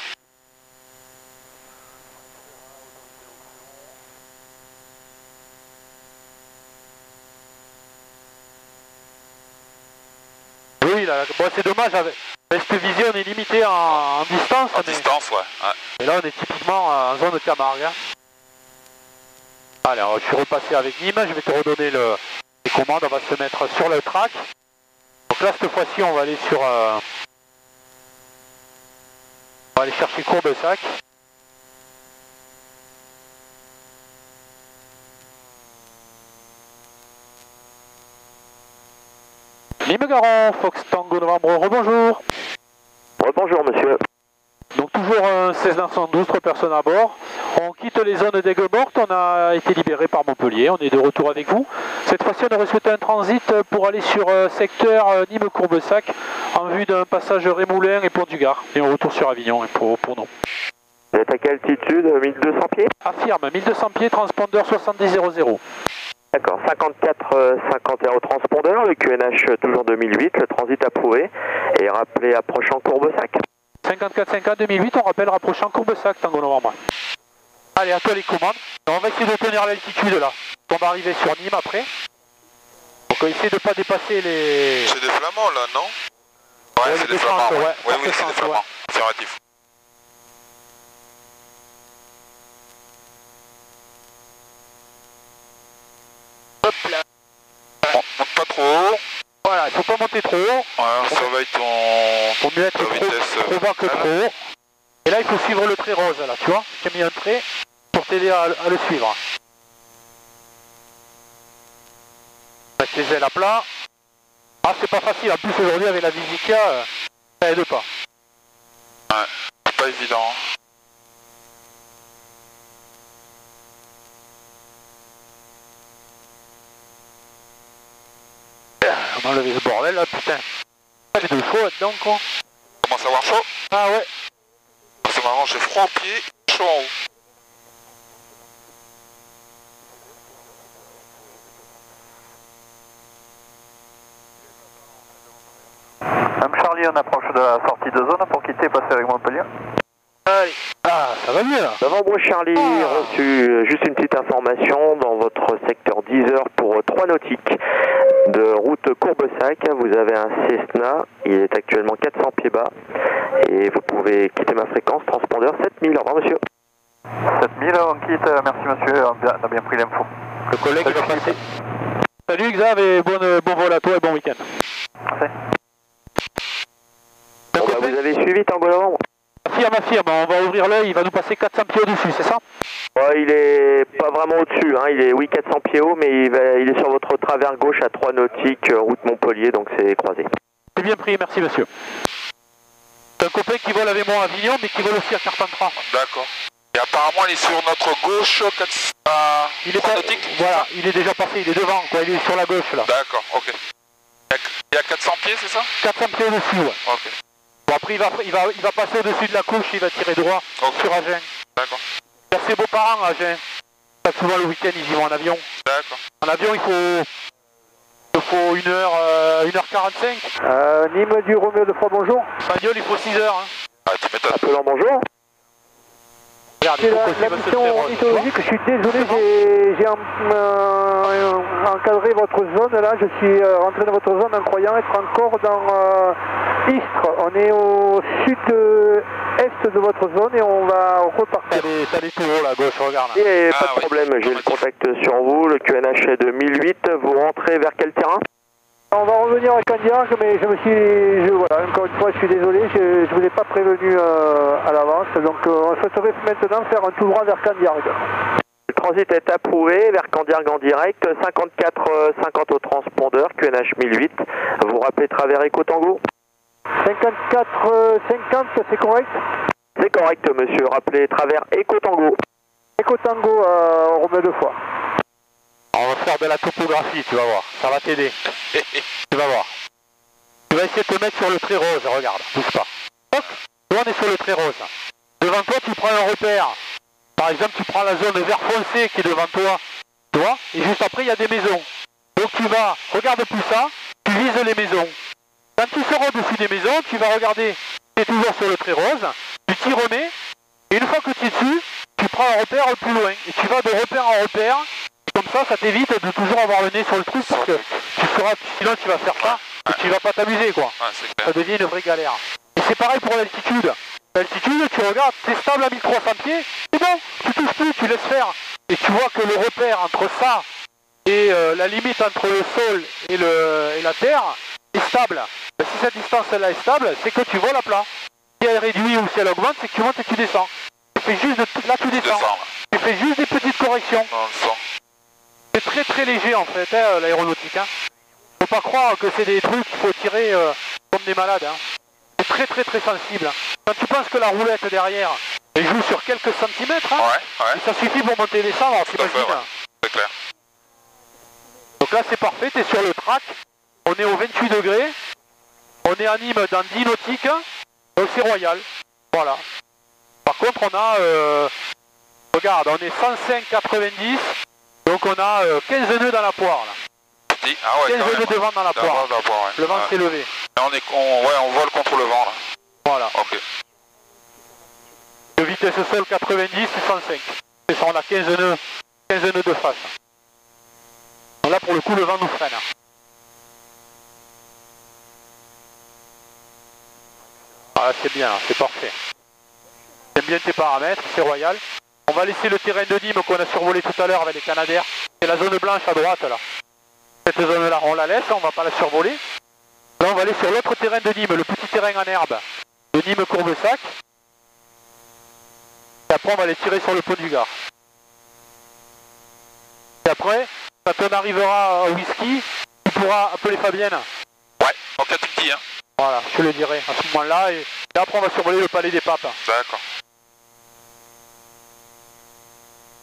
[SPEAKER 1] Oui, là, bon, c'est dommage, avec cette vision on est limité en distance.
[SPEAKER 5] En distance, ouais.
[SPEAKER 1] Et là on est typiquement en zone de Camargue. Allez, alors, je suis repassé avec Nîmes, je vais te redonner les commandes, on va se mettre sur le track. Donc là cette fois-ci on va aller sur... on va aller chercher Courbesac. Nîmes Garon, Fox Tango Novembre, rebonjour.
[SPEAKER 6] Rebonjour monsieur. Donc
[SPEAKER 1] Toujours 16 912, 3 personnes à bord. On quitte les zones d'aigues mortes, on a été libéré par Montpellier, on est de retour avec vous. Cette fois-ci on aurait souhaité un transit pour aller sur secteur Nîmes-Courbesac en vue d'un passage Rémoulin et Pont du Gard. Et on retourne sur Avignon pour nous.
[SPEAKER 6] Vous êtes à quelle altitude? 1200 pieds?
[SPEAKER 1] Affirme, 1200 pieds, transpondeur 7000.
[SPEAKER 6] D'accord, 54-51 au transpondeur, le QNH toujours 2008, le transit approuvé et rappelé approchant Courbesac.
[SPEAKER 1] 54-50 2008, on rappelle rapprochant Courbesac, Tango Novembre. Allez, à toi les commandes. On va essayer de tenir l'altitude là. On va arriver sur Nîmes après. Donc on essaie de ne pas dépasser les...
[SPEAKER 5] C'est des flamands là, non? Ouais, c'est des flamands. Ouais. Oui, c'est des flamands. Affirmatif.
[SPEAKER 1] Hop là.
[SPEAKER 5] On monte pas trop haut.
[SPEAKER 1] Voilà, il faut pas monter trop haut.
[SPEAKER 5] Ouais, on surveille
[SPEAKER 1] Faut mieux être trop bas que trop haut. Et là il faut suivre le trait rose là, tu vois. J'ai mis un trait pour t'aider à le suivre. Mettre les ailes à plat. Ah c'est pas facile, en plus aujourd'hui avec la Visica, ça aide pas.
[SPEAKER 5] Ouais, c'est pas évident.
[SPEAKER 1] On va enlever ce bordel là, putain. Il est de chaud là-dedans quoi.
[SPEAKER 5] Commence à avoir chaud.
[SPEAKER 1] Ah ouais.
[SPEAKER 5] C'est marrant, j'ai froid aux pieds, chaud en haut.
[SPEAKER 3] Charlie, on approche de la sortie de zone pour quitter et passer avec Montpellier.
[SPEAKER 1] Allez. Ah, ça va mieux là.
[SPEAKER 6] Novembre Charlie, reçu juste une petite information dans votre secteur 10 heures pour 3 nautiques de route Courbesac. Vous avez un Cessna, il est actuellement 400 pieds bas et vous pouvez quitter ma fréquence, transpondeur 7000. Au revoir monsieur.
[SPEAKER 3] 7000, on quitte, merci monsieur, on a bien pris l'info.
[SPEAKER 1] Le collègue va passer. Salut Xav et bon vol à toi et bon week-end.
[SPEAKER 3] Merci.
[SPEAKER 6] Bon, bah, vous avez suivi Tango Novembre?
[SPEAKER 1] Affirme, on va ouvrir l'œil, il va nous passer 400 pieds au-dessus, c'est ça?
[SPEAKER 6] Ouais, il est pas vraiment au-dessus, hein. Il est 400 pieds haut, mais il est sur votre travers gauche à 3 nautiques, route Montpellier, donc c'est croisé.
[SPEAKER 1] C'est bien pris, merci monsieur. C'est un copain qui vole avec moi à Avignon, mais qui vole aussi à Carpentras.
[SPEAKER 5] D'accord. Et apparemment, il est sur notre gauche,
[SPEAKER 1] il est pas, voilà, il est déjà passé, il est devant, quoi, il est sur la gauche là.
[SPEAKER 5] D'accord, ok. Il y a 400 pieds, c'est ça?
[SPEAKER 1] 400 pieds au-dessus, ouais.
[SPEAKER 5] Ok.
[SPEAKER 1] Bon, après, il va passer au-dessus de la couche, il va tirer droit sur Agen.
[SPEAKER 5] D'accord.
[SPEAKER 1] Il y a ses beaux-parents à Agen. Souvent le week-end, ils y vont en avion.
[SPEAKER 5] D'accord.
[SPEAKER 1] En avion, il faut 1h45.
[SPEAKER 3] Nîmes du Roméo de Froid, bonjour.
[SPEAKER 1] Bagnole, il faut 6 heures. Hein.
[SPEAKER 5] Ah, tu m'étonnes.
[SPEAKER 6] Appelant bonjour.
[SPEAKER 1] Regarde,
[SPEAKER 3] C'est la mission mythologique, je suis désolé, j'ai encadré votre zone là, je suis rentré dans votre zone en croyant être encore dans Istres. On est au sud-est de votre zone et on va repartir.
[SPEAKER 1] T'as les tours là, à gauche, regarde.
[SPEAKER 6] Et pas de problème, j'ai le contact sur vous, le QNH est de 1008, vous rentrez vers quel terrain?
[SPEAKER 3] On va revenir à Candiargue, mais voilà, encore une fois, je suis désolé, je ne vous ai pas prévenu à l'avance, donc on souhaiterait maintenant faire un tout droit vers Candiargue.
[SPEAKER 6] Le transit est approuvé vers Candiargue en direct, 54-50 au transpondeur, QNH 1008, vous rappelez travers Eco Tango?
[SPEAKER 3] 54-50, c'est correct?
[SPEAKER 6] C'est correct monsieur, rappelez travers Eco Tango.
[SPEAKER 3] Eco Tango, on remet 2 fois.
[SPEAKER 1] On va faire de la topographie, tu vas voir, ça va t'aider. Tu vas voir. Tu vas essayer de te mettre sur le trait rose, regarde, bouge pas. Hop, là on est sur le trait rose. Devant toi, tu prends un repère. Par exemple, tu prends la zone vert foncé qui est devant toi, tu vois, et juste après, il y a des maisons. Donc tu vas, regarde plus ça, tu vises les maisons. Quand tu seras au-dessus des maisons, tu vas regarder, tu es toujours sur le trait rose, tu t'y remets, et une fois que tu es dessus, tu prends un repère plus loin. Et tu vas de repère en repère, comme ça t'évite de toujours avoir le nez sur le truc, parce que sinon tu vas faire ça, et tu vas pas t'amuser, quoi. Ça devient une vraie galère. Et c'est pareil pour l'altitude. L'altitude, tu regardes, c'est stable à 1300 pieds, c'est bon, tu touches plus, tu laisses faire. Et tu vois que le repère entre ça et la limite entre le sol et la terre est stable. Ben, si cette distance-là est stable, c'est que tu voles à plat. Si elle réduit ou si elle augmente, c'est que tu montes et tu descends. Tu fais juste là tu descends. Tu fais juste des petites corrections. C'est très très léger en fait, hein, l'aéronautique. Hein. Faut pas croire que c'est des trucs qu'il faut tirer comme des malades. Hein. C'est très très très sensible. Quand tu penses que la roulette derrière, elle joue sur quelques centimètres, hein, ça suffit pour monter et descendre, t'imagines.
[SPEAKER 5] C'est clair.
[SPEAKER 1] Donc là c'est parfait, tu es sur le track, on est au 28 degrés, on est à Nîmes dans 10 nautiques, donc c'est royal, voilà. Par contre on a, regarde, on est 105,90, donc on a 15 nœuds dans la poire là. 15 nœuds de vent dans la poire, le vent s'est levé.
[SPEAKER 5] On vole contre le vent là.
[SPEAKER 1] Voilà.
[SPEAKER 5] Ok.
[SPEAKER 1] De vitesse sol 90 et 105. C'est ça, on a 15 nœuds de face. Donc là pour le coup le vent nous freine. Ah c'est bien, c'est parfait. J'aime bien tes paramètres, c'est royal. On va laisser le terrain de Nîmes qu'on a survolé tout à l'heure avec les Canadaires. C'est la zone blanche à droite là. Cette zone là, on la laisse, on va pas la survoler. Là on va aller sur l'autre terrain de Nîmes, le petit terrain en herbe de Nîmes-Courbesac. Et après on va les tirer sur le pont du Gard. Et après, quand on arrivera au whisky, tu pourras appeler Fabienne.
[SPEAKER 5] Ouais, en cas tu me dis hein.
[SPEAKER 1] Voilà, je te le dirai à ce moment-là. Et après on va survoler le palais des papes.
[SPEAKER 5] D'accord.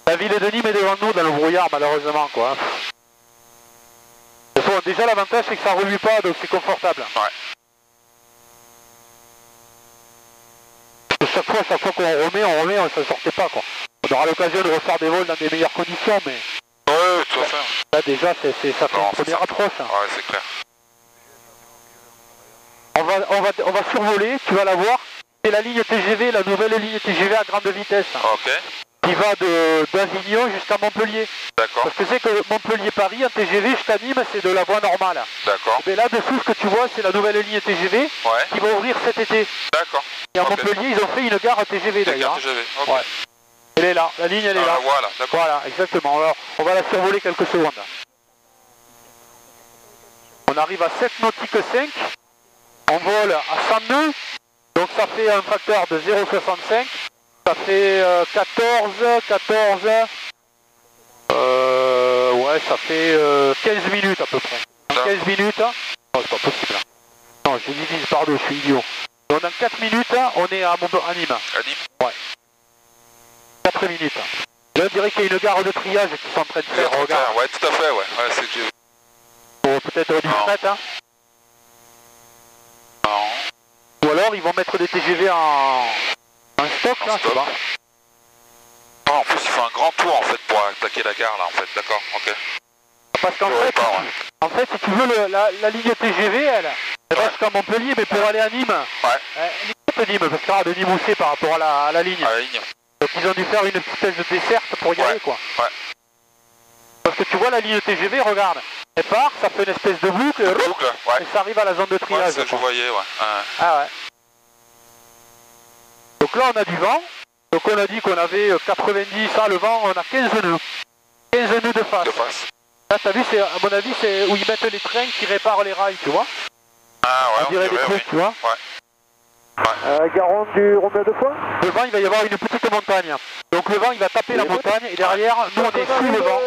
[SPEAKER 1] La ville de Nîmes est devant nous dans le brouillard malheureusement quoi. Bon, déjà l'avantage c'est que ça ne remue pas donc c'est confortable.
[SPEAKER 5] Ouais.
[SPEAKER 1] Chaque fois qu'on remet, on ne s'en sortait pas quoi. On aura l'occasion de refaire des vols dans des meilleures conditions mais...
[SPEAKER 5] Ouais, tout à fait.
[SPEAKER 1] Là déjà ça fait une première approche.
[SPEAKER 5] Ouais, c'est clair.
[SPEAKER 1] On va survoler, tu vas la voir. C'est la ligne TGV, la nouvelle ligne TGV à grande vitesse.
[SPEAKER 5] Ok.
[SPEAKER 1] Qui va d'Avignon jusqu'à Montpellier.
[SPEAKER 5] D'accord.
[SPEAKER 1] Parce que c'est que Montpellier-Paris, en TGV jusqu'à Nîmes, c'est de la voie normale.
[SPEAKER 5] D'accord.
[SPEAKER 1] Mais là-dessous, ce que tu vois, c'est la nouvelle ligne TGV qui va ouvrir cet été.
[SPEAKER 5] D'accord.
[SPEAKER 1] Et à Montpellier, ils ont fait une gare TGV d'ailleurs.
[SPEAKER 5] TGV, ok.
[SPEAKER 1] Ouais. Elle est là, la ligne elle est là.
[SPEAKER 5] Voilà, d'accord.
[SPEAKER 1] Voilà, exactement. Alors, on va la survoler quelques secondes. On arrive à 7 nautiques 5. On vole à 100 nœuds. Donc ça fait un facteur de 0,65. Ça fait 14, ouais, ça fait 15 minutes à peu près. En 15 minutes, non, c'est pas possible. Non, je divise par deux, je suis idiot. Donc dans 4 minutes, on est à Nîmes.
[SPEAKER 5] À Nîmes ?
[SPEAKER 1] Ouais. 4 minutes. Là, on dirait qu'il y a une gare de triage qui sont en train de faire, regarde.
[SPEAKER 5] Ouais, tout à fait, ouais. Ouais, c'est...
[SPEAKER 1] Pour peut-être 10 mètres, hein.
[SPEAKER 5] Non.
[SPEAKER 1] Ou alors, ils vont mettre des TGV en stock, là, je sais pas.
[SPEAKER 5] Ah, en plus, il faut un grand tour, en fait, pour attaquer la gare, là, en fait. D'accord, ok.
[SPEAKER 1] Parce qu'en fait, si tu veux, la ligne TGV, elle va jusqu'à Montpellier, mais pour aller à Nîmes, Nîmes, parce que de Nîmes aussi par rapport à la ligne.
[SPEAKER 5] À la ligne.
[SPEAKER 1] Donc ils ont dû faire une espèce de desserte pour y aller, quoi.
[SPEAKER 5] Ouais.
[SPEAKER 1] Parce que tu vois la ligne TGV, regarde, elle part, ça fait une espèce de boucle, et ça arrive à la zone de triage.
[SPEAKER 5] Ouais, c'est ce que je voyais, ouais.
[SPEAKER 1] Ah ouais. Donc là, on a du vent. Donc on a dit qu'on avait 90, le vent, on a 15 nœuds. 15 nœuds de face. Là, t'as vu, à mon avis, c'est où ils mettent les trains qui réparent les rails, tu vois.
[SPEAKER 5] Ah ouais,
[SPEAKER 1] on dirait des trucs, tu vois.
[SPEAKER 5] Ouais.
[SPEAKER 3] Garant du Roméo 2 fois.
[SPEAKER 1] Le vent, il va y avoir une petite montagne. Donc le vent, il va taper la montagne, et derrière, nous, on est sous le vent.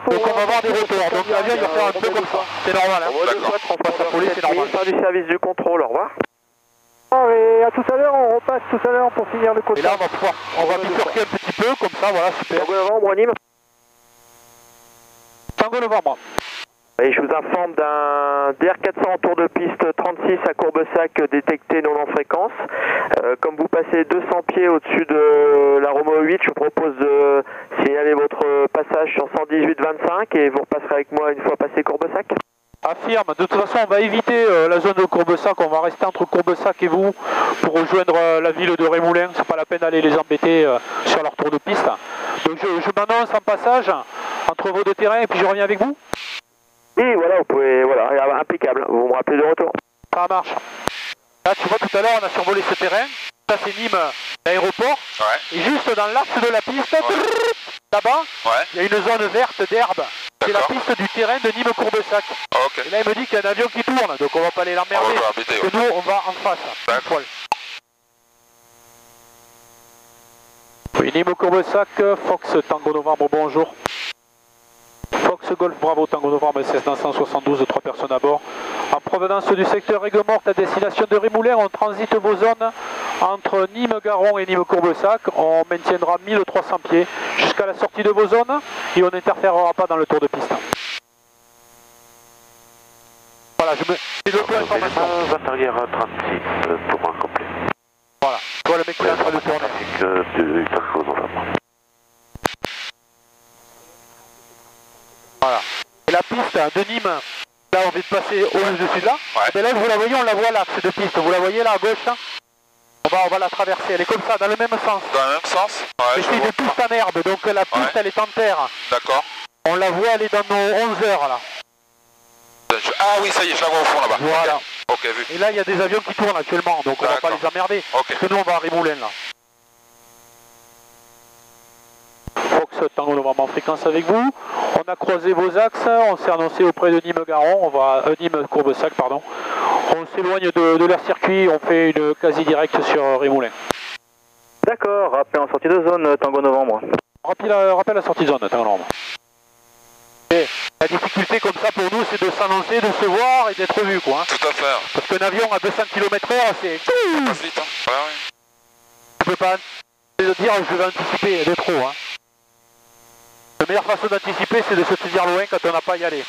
[SPEAKER 1] Donc on va avoir des retours. Donc l'avion, il va faire un peu comme ça. C'est normal, hein.
[SPEAKER 3] D'accord.
[SPEAKER 1] On passe à voler, c'est normal.
[SPEAKER 3] Fin du service du contrôle, au revoir. Et à tout à l'heure, on repasse tout à l'heure pour finir le contrôle.
[SPEAKER 1] Et là, on va bifurquer un petit peu, comme ça, voilà, super.
[SPEAKER 3] Tango Novembre, Nîmes.
[SPEAKER 1] Tango Novembre.
[SPEAKER 8] Et je vous informe d'un DR400 en tour de piste 36 à Courbesac détecté non en fréquence. Comme vous passez 200 pieds au-dessus de la Romeo 8, je vous propose de signaler votre passage sur 118-25 et vous repasserez avec moi une fois passé Courbesac.
[SPEAKER 1] Affirme, de toute façon on va éviter la zone de Courbesac, on va rester entre Courbesac et vous pour rejoindre la ville de Rémoulins, c'est pas la peine d'aller les embêter sur leur tour de piste. Donc je m'annonce en passage entre vos deux terrains et puis je reviens avec vous.
[SPEAKER 8] Et voilà, vous pouvez, voilà, impeccable, vous me rappelez de retour.
[SPEAKER 1] Ça marche. Là tu vois tout à l'heure on a survolé ce terrain, ça c'est Nîmes, l'aéroport, et juste dans l'axe de la piste, là-bas, il y a une zone verte d'herbe. C'est la piste du terrain de Nîmes-Courbesac. Et là il me dit qu'il y a un avion qui tourne, donc on va pas aller l'emmerder, parce que nous on va en face. Oui, Nîmes-Courbesac, Fox Tango Novembre, bonjour. Fox Golf Bravo Tango Novembre 16972, 3 personnes à bord. En provenance du secteur Aigues-Mortes à destination de Rémoulins, on transite vos zones entre Nîmes-Garon et Nîmes-Courbesac. On maintiendra 1300 pieds jusqu'à la sortie de vos zones et on n'interférera pas dans le tour de piste. Voilà, c'est l'auto-information.
[SPEAKER 9] Arrière à 36 pour un complet.
[SPEAKER 1] Voilà, toi le mec qui est en train de tourner. Voilà. Et la piste de Nîmes, là on vient de passer au-dessus de là. Et là vous la voyez, on la voit là, c'est de piste. Vous la voyez là à gauche là, on va la traverser, elle est comme ça, dans le même sens.
[SPEAKER 5] Dans le même sens? Ouais,
[SPEAKER 1] c'est une piste en herbe, donc la piste elle est en terre.
[SPEAKER 5] D'accord.
[SPEAKER 1] On la voit, elle est dans nos 11 heures là.
[SPEAKER 5] Ah oui, ça y est, je la vois au fond là-bas.
[SPEAKER 1] Voilà.
[SPEAKER 5] Ok, vu.
[SPEAKER 1] Et là il y a des avions qui tournent actuellement, donc on va pas les emmerder. Parce que nous on va à Rémoulins là. Fox Tango Novembre en fréquence avec vous. On a croisé vos axes, on s'est annoncé auprès de Nîmes-Garon, on va Nîmes-Courbesac, pardon. On s'éloigne de leur circuit, on fait une quasi directe sur Rémoulins.
[SPEAKER 6] D'accord, rappel en sortie de zone Tango Novembre.
[SPEAKER 1] Rappel à sortie de zone Tango Novembre. Et la difficulté comme ça pour nous c'est de s'annoncer, de se voir et d'être vu quoi. Hein.
[SPEAKER 5] Tout à fait.
[SPEAKER 1] Parce qu'un avion à 200 km/h c'est...
[SPEAKER 5] Ça passe vite hein. Ouais, oui.
[SPEAKER 1] Tu peux pas dire je vais anticiper de trop hein. La meilleure façon d'anticiper, c'est de se tenir loin quand on n'a pas à y aller.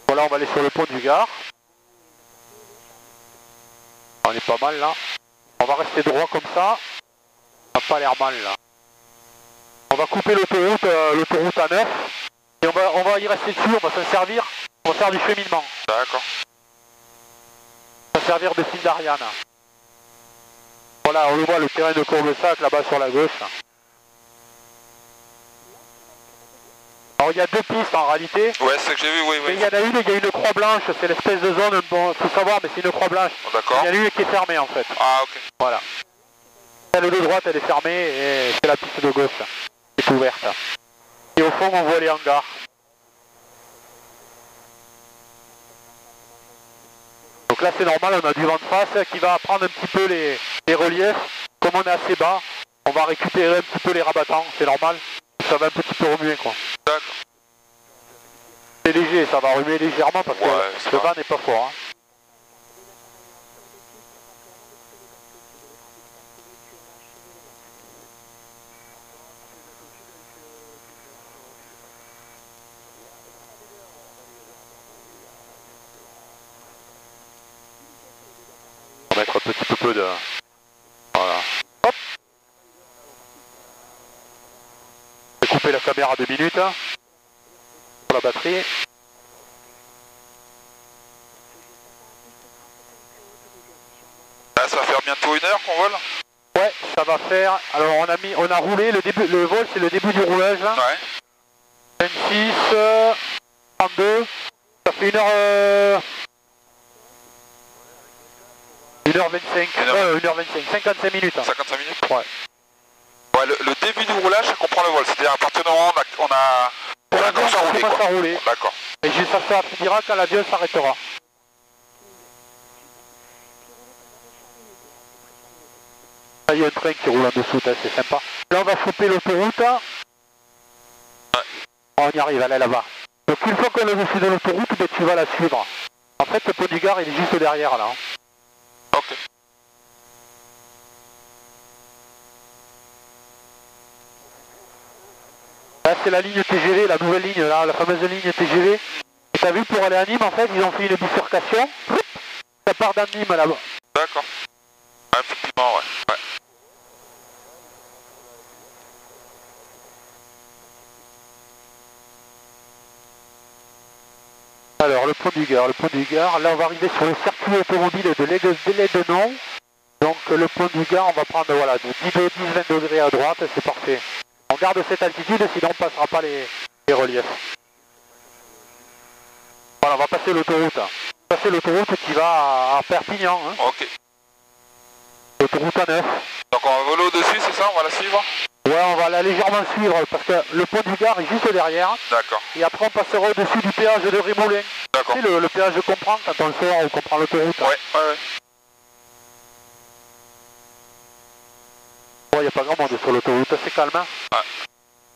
[SPEAKER 1] Voilà, on va aller sur le pont du Gard. On est pas mal là. On va rester droit comme ça. Ça n'a pas l'air mal là. On va couper l'autoroute à 9. Et on va y rester dessus, on va s'en servir. On va faire du cheminement.
[SPEAKER 5] D'accord.
[SPEAKER 1] On va servir de fil d'Ariane. Voilà, on le voit, le terrain de Courbesac là-bas sur la gauche. Alors il y a deux pistes en réalité.
[SPEAKER 5] Ouais, c'est ce que j'ai vu, oui.
[SPEAKER 1] Mais il y en a une, il y a une croix blanche, c'est l'espèce de zone, bon, faut savoir, mais c'est une croix blanche.
[SPEAKER 5] D'accord.
[SPEAKER 1] Il y en a une qui est fermée en fait.
[SPEAKER 5] Ah, ok.
[SPEAKER 1] Voilà. Celle de droite, elle est fermée et c'est la piste de gauche qui est ouverte. Et au fond, on voit les hangars. Donc là c'est normal, on a du vent de face qui va prendre un petit peu les reliefs. Comme on est assez bas, on va récupérer un petit peu les rabattants, c'est normal. Ça va un petit peu remuer quoi.
[SPEAKER 5] D'accord.
[SPEAKER 1] C'est léger, ça va remuer légèrement parce que le vent n'est pas fort. Hein. On va mettre un petit peu de... Voilà. Hop. Je vais couper la caméra 2 minutes. Hein, pour la batterie.
[SPEAKER 5] Là, ça va faire bientôt 1 heure qu'on vole?
[SPEAKER 1] Ouais, ça va faire... Alors on a roulé, le vol c'est le début du roulage. Là.
[SPEAKER 5] Ouais.
[SPEAKER 1] 26, 32, ça fait 1h25, 55 minutes.
[SPEAKER 5] 55 minutes?
[SPEAKER 1] Ouais.
[SPEAKER 5] Ouais, le début du roulage, ça comprend le vol. C'est-à-dire à partir du moment où on a commencé à rouler. D'accord.
[SPEAKER 1] Et ça dira quand l'avion s'arrêtera. Là, il y a un train qui roule en dessous, c'est sympa. Là, on va choper l'autoroute. Ouais. On y arrive, elle est là-bas. Donc, une fois qu'on est au-dessus de l'autoroute, ben, tu vas la suivre. En fait, le pont du Gard, il est juste derrière, là.
[SPEAKER 5] Ok.
[SPEAKER 1] Là c'est la ligne TGV, la nouvelle ligne, là, la fameuse ligne TGV. Et t'as vu, pour aller à Nîmes, en fait, ils ont fait une bifurcation. Ça part d'un Nîmes là-bas.
[SPEAKER 5] D'accord. Ouais, effectivement, ouais.
[SPEAKER 1] Alors, le pont du Gard, là on va arriver sur le circuit automobile de l'Aidenon. Donc le pont du Gard, on va prendre voilà, de 10-20 degrés à droite, c'est parfait. On garde cette altitude, sinon on ne passera pas les reliefs. Voilà, on va passer l'autoroute. Passer l'autoroute qui va à Perpignan. Hein.
[SPEAKER 5] Ok.
[SPEAKER 1] L'autoroute A9.
[SPEAKER 5] Donc on va voler au-dessus, c'est ça? On va la suivre?
[SPEAKER 1] Ouais, on va la légèrement suivre parce que le pont du Gard est juste derrière.
[SPEAKER 5] D'accord.
[SPEAKER 1] Et après on passera au-dessus du péage de Rémoulin.
[SPEAKER 5] D'accord.
[SPEAKER 1] Tu sais, le péage qu'on prend quand on sort ou qu'on prend l'autoroute.
[SPEAKER 5] Ouais, ouais, ouais.
[SPEAKER 1] Il n'y a pas grand monde sur l'autoroute, c'est calme. Hein.
[SPEAKER 5] Ouais.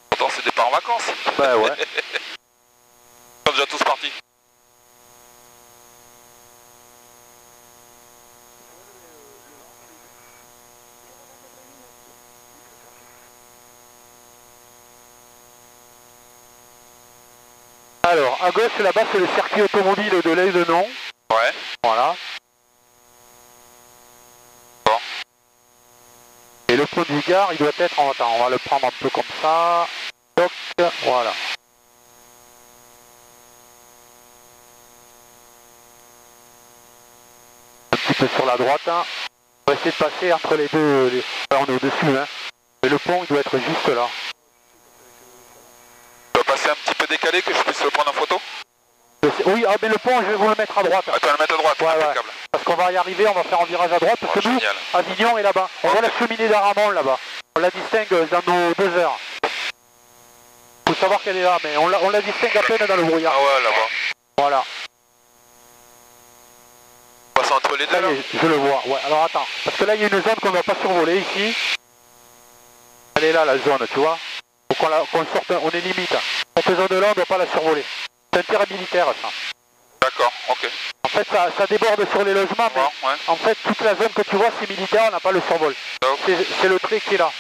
[SPEAKER 5] Pourtant c'est départ en vacances.
[SPEAKER 1] Ben ouais.
[SPEAKER 5] Ils sont déjà tous partis.
[SPEAKER 1] Alors, à gauche, là-bas, c'est le circuit automobile de l'Aidenon.
[SPEAKER 5] Ouais.
[SPEAKER 1] Voilà.
[SPEAKER 5] Bon.
[SPEAKER 1] Et le pont du Gard, il doit être... Attends, on va le prendre un peu comme ça. Toc, voilà. Un petit peu sur la droite. Hein. On va essayer de passer entre les deux... Enfin, on est au-dessus, hein. Mais le pont, il doit être juste là.
[SPEAKER 5] Tu vas passer un petit peu décalé que je puisse le prendre en photo?
[SPEAKER 1] Oui, ah, mais le pont, je vais vous le mettre à droite.
[SPEAKER 5] Ah, tu vas le mettre à droite,
[SPEAKER 1] ouais,
[SPEAKER 5] impeccable.
[SPEAKER 1] Ouais. Parce qu'on va y arriver, on va faire un virage à droite, parce que nous, Avignon est là-bas. On voit la cheminée d'Aramon là-bas. On la distingue dans nos 2 heures. Faut savoir qu'elle est là, mais on la distingue à peine dans le brouillard.
[SPEAKER 5] Ah ouais, là-bas.
[SPEAKER 1] Voilà.
[SPEAKER 5] On passe entre les deux là?
[SPEAKER 1] Je le vois, ouais. Alors attends, parce que là, il y a une zone qu'on ne va pas survoler ici. Elle est là, la zone, tu vois. Faut qu'on sorte, on est limite. Cette zone-là, on ne doit pas la survoler. C'est un terrain militaire, ça.
[SPEAKER 5] D'accord, ok.
[SPEAKER 1] En fait, ça déborde sur les logements, mais
[SPEAKER 5] ouais.
[SPEAKER 1] En fait, toute la zone que tu vois, c'est militaire, on n'a pas le survol. C'est le trait qui est là.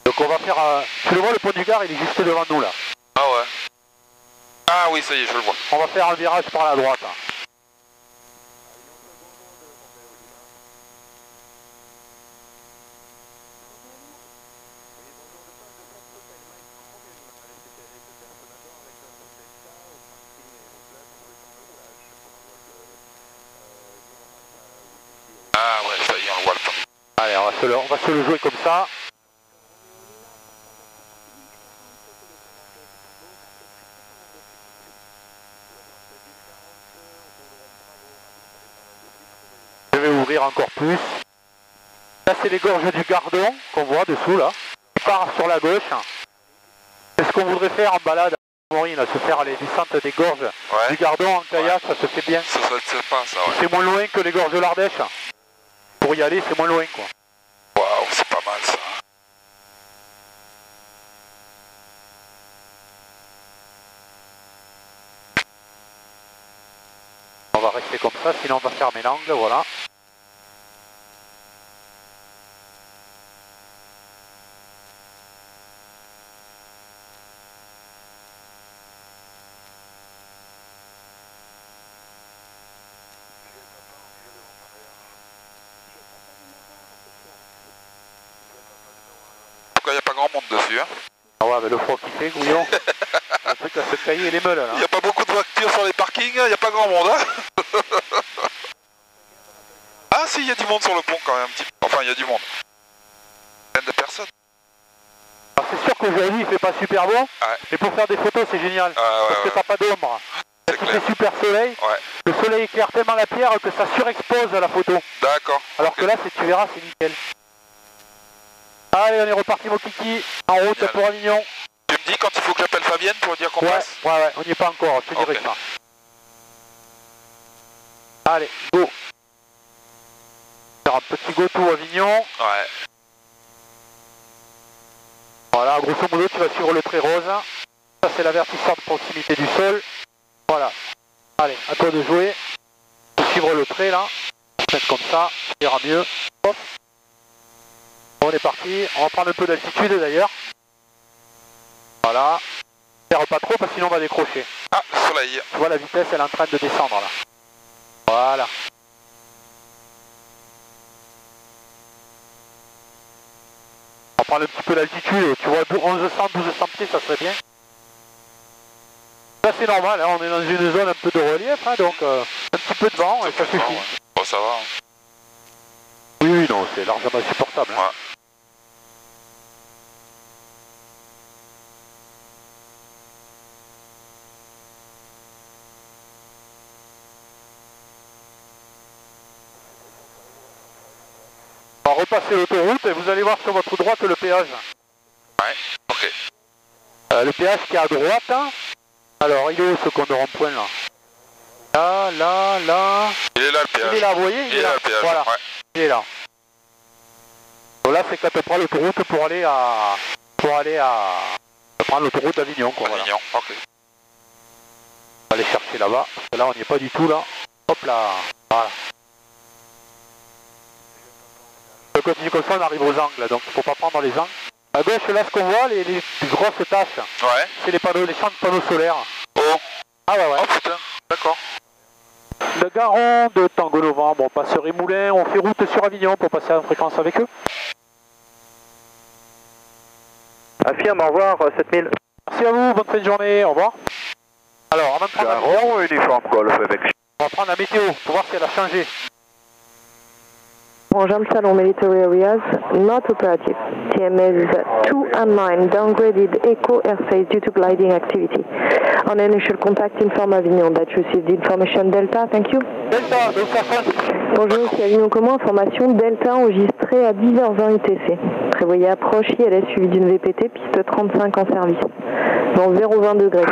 [SPEAKER 1] Donc on va faire... Tu le vois, le pont du Gard, il est juste devant nous, là.
[SPEAKER 5] Ah ouais. Ah oui, ça y est, je le vois.
[SPEAKER 1] On va faire un virage par la droite. Hein.
[SPEAKER 5] Ah ouais, ça y est, on voit le pont.
[SPEAKER 1] Allez, on va se le jouer comme ça. Je vais ouvrir encore plus. Là, c'est les gorges du Gardon qu'on voit dessous, là. On part sur la gauche. C'est ce qu'on voudrait faire en balade à Maureen, se faire les descentes des gorges du Gardon en kayak, ça se fait bien.
[SPEAKER 5] Ça serait sympa, ça, ouais.
[SPEAKER 1] C'est moins loin que les gorges de l'Ardèche. Pour y aller, c'est moins loin, quoi.
[SPEAKER 5] Waouh, c'est pas mal, ça.
[SPEAKER 1] On va rester comme ça, sinon on va fermer l'angle, voilà.
[SPEAKER 5] Il n'y a pas grand monde dessus, hein.
[SPEAKER 1] Ah ouais, mais le froid qui fait, Gouillon. Le truc à se cailler les meules, là.
[SPEAKER 5] Il n'y a pas beaucoup de voitures sur les parkings, il n'y a pas grand monde, hein. Ah si, il y a du monde sur le pont quand même, un petit peu. Enfin, il y a du monde. Plein de personnes.
[SPEAKER 1] Alors c'est sûr qu'aujourd'hui il fait pas super beau, mais pour faire des photos c'est génial, parce que t'as pas d'ombre. Il fait super soleil, le soleil éclaire tellement la pierre que ça surexpose la photo.
[SPEAKER 5] D'accord.
[SPEAKER 1] Alors que là, tu verras, c'est nickel. Allez, on est reparti mon kiki, en route pour Avignon.
[SPEAKER 5] Tu me dis quand il faut que j'appelle Fabienne pour dire qu'on passe?
[SPEAKER 1] Ouais, on n'y est pas encore, je te dirai ça. Allez, go. Faire un petit go-to Avignon.
[SPEAKER 5] Ouais.
[SPEAKER 1] Voilà, grosso modo, tu vas suivre le trait rose. Ça, c'est l'avertisseur de proximité du sol. Voilà. Allez, à toi de jouer. Suivre le trait, là. Peut-être comme ça, ça ira mieux. Hop. On est parti. On va prendre un peu d'altitude, d'ailleurs. Voilà. Serre pas trop parce que sinon on va décrocher.
[SPEAKER 5] Ah, soleil.
[SPEAKER 1] Tu vois la vitesse elle est en train de descendre là. Voilà. On va prendre un petit peu l'altitude, tu vois 1100-1200 pieds ça serait bien. Là c'est normal, hein, on est dans une zone un peu de relief, hein, donc un petit peu de vent et ça suffit.
[SPEAKER 5] Ouais. Bon, ça va. Hein.
[SPEAKER 1] Oui, non, c'est largement supportable. Hein.
[SPEAKER 5] Ouais.
[SPEAKER 1] On va repasser l'autoroute et vous allez voir sur votre droite le péage.
[SPEAKER 5] Ouais, ok.
[SPEAKER 1] Le péage qui est à droite. Hein. Alors, il est où ce con de rond-point là? Là.
[SPEAKER 5] Il est là le péage.
[SPEAKER 1] Il est là, vous voyez?
[SPEAKER 5] Il est là le péage.
[SPEAKER 1] Voilà,
[SPEAKER 5] Ouais.
[SPEAKER 1] il est là. Donc là, c'est quand on prend l'autoroute pour aller à... prendre l'autoroute d'Avignon, quoi.
[SPEAKER 5] Avignon,
[SPEAKER 1] voilà.
[SPEAKER 5] ok.
[SPEAKER 1] On va aller chercher là-bas, parce que là, on n'y est pas du tout, là. Hop là, voilà. On continue comme ça, on arrive aux angles, donc il ne faut pas prendre les angles. À gauche, là, ce qu'on voit, les grosses taches,
[SPEAKER 5] Ouais.
[SPEAKER 1] c'est les champs de panneaux solaires.
[SPEAKER 5] Oh.
[SPEAKER 1] Ah ouais.
[SPEAKER 5] Oh putain, d'accord.
[SPEAKER 1] Le Garon de Tango Novembre, on passe Rémoulin, on fait route sur Avignon pour passer en fréquence avec eux.
[SPEAKER 8] Affirme, au revoir, 7000.
[SPEAKER 1] Merci à vous, bonne fin de journée, au revoir. Alors, avant de prendre
[SPEAKER 6] Garon, uniforme golf avec.
[SPEAKER 1] on va prendre la météo pour voir si elle a changé.
[SPEAKER 4] Bonjour, Salon Military Areas, not operative. TMS 2 and 9 downgraded echo airspace due to gliding activity. On initial contact inform Avignon that received information Delta, thank you.
[SPEAKER 1] Delta, donc ça change.
[SPEAKER 4] Bonjour, c'est Avignon Commun, information Delta enregistrée à 10h20 UTC. Prévoyez approche ILS suivie d'une VPT, piste 35 en service. Dans 0,20 degrés.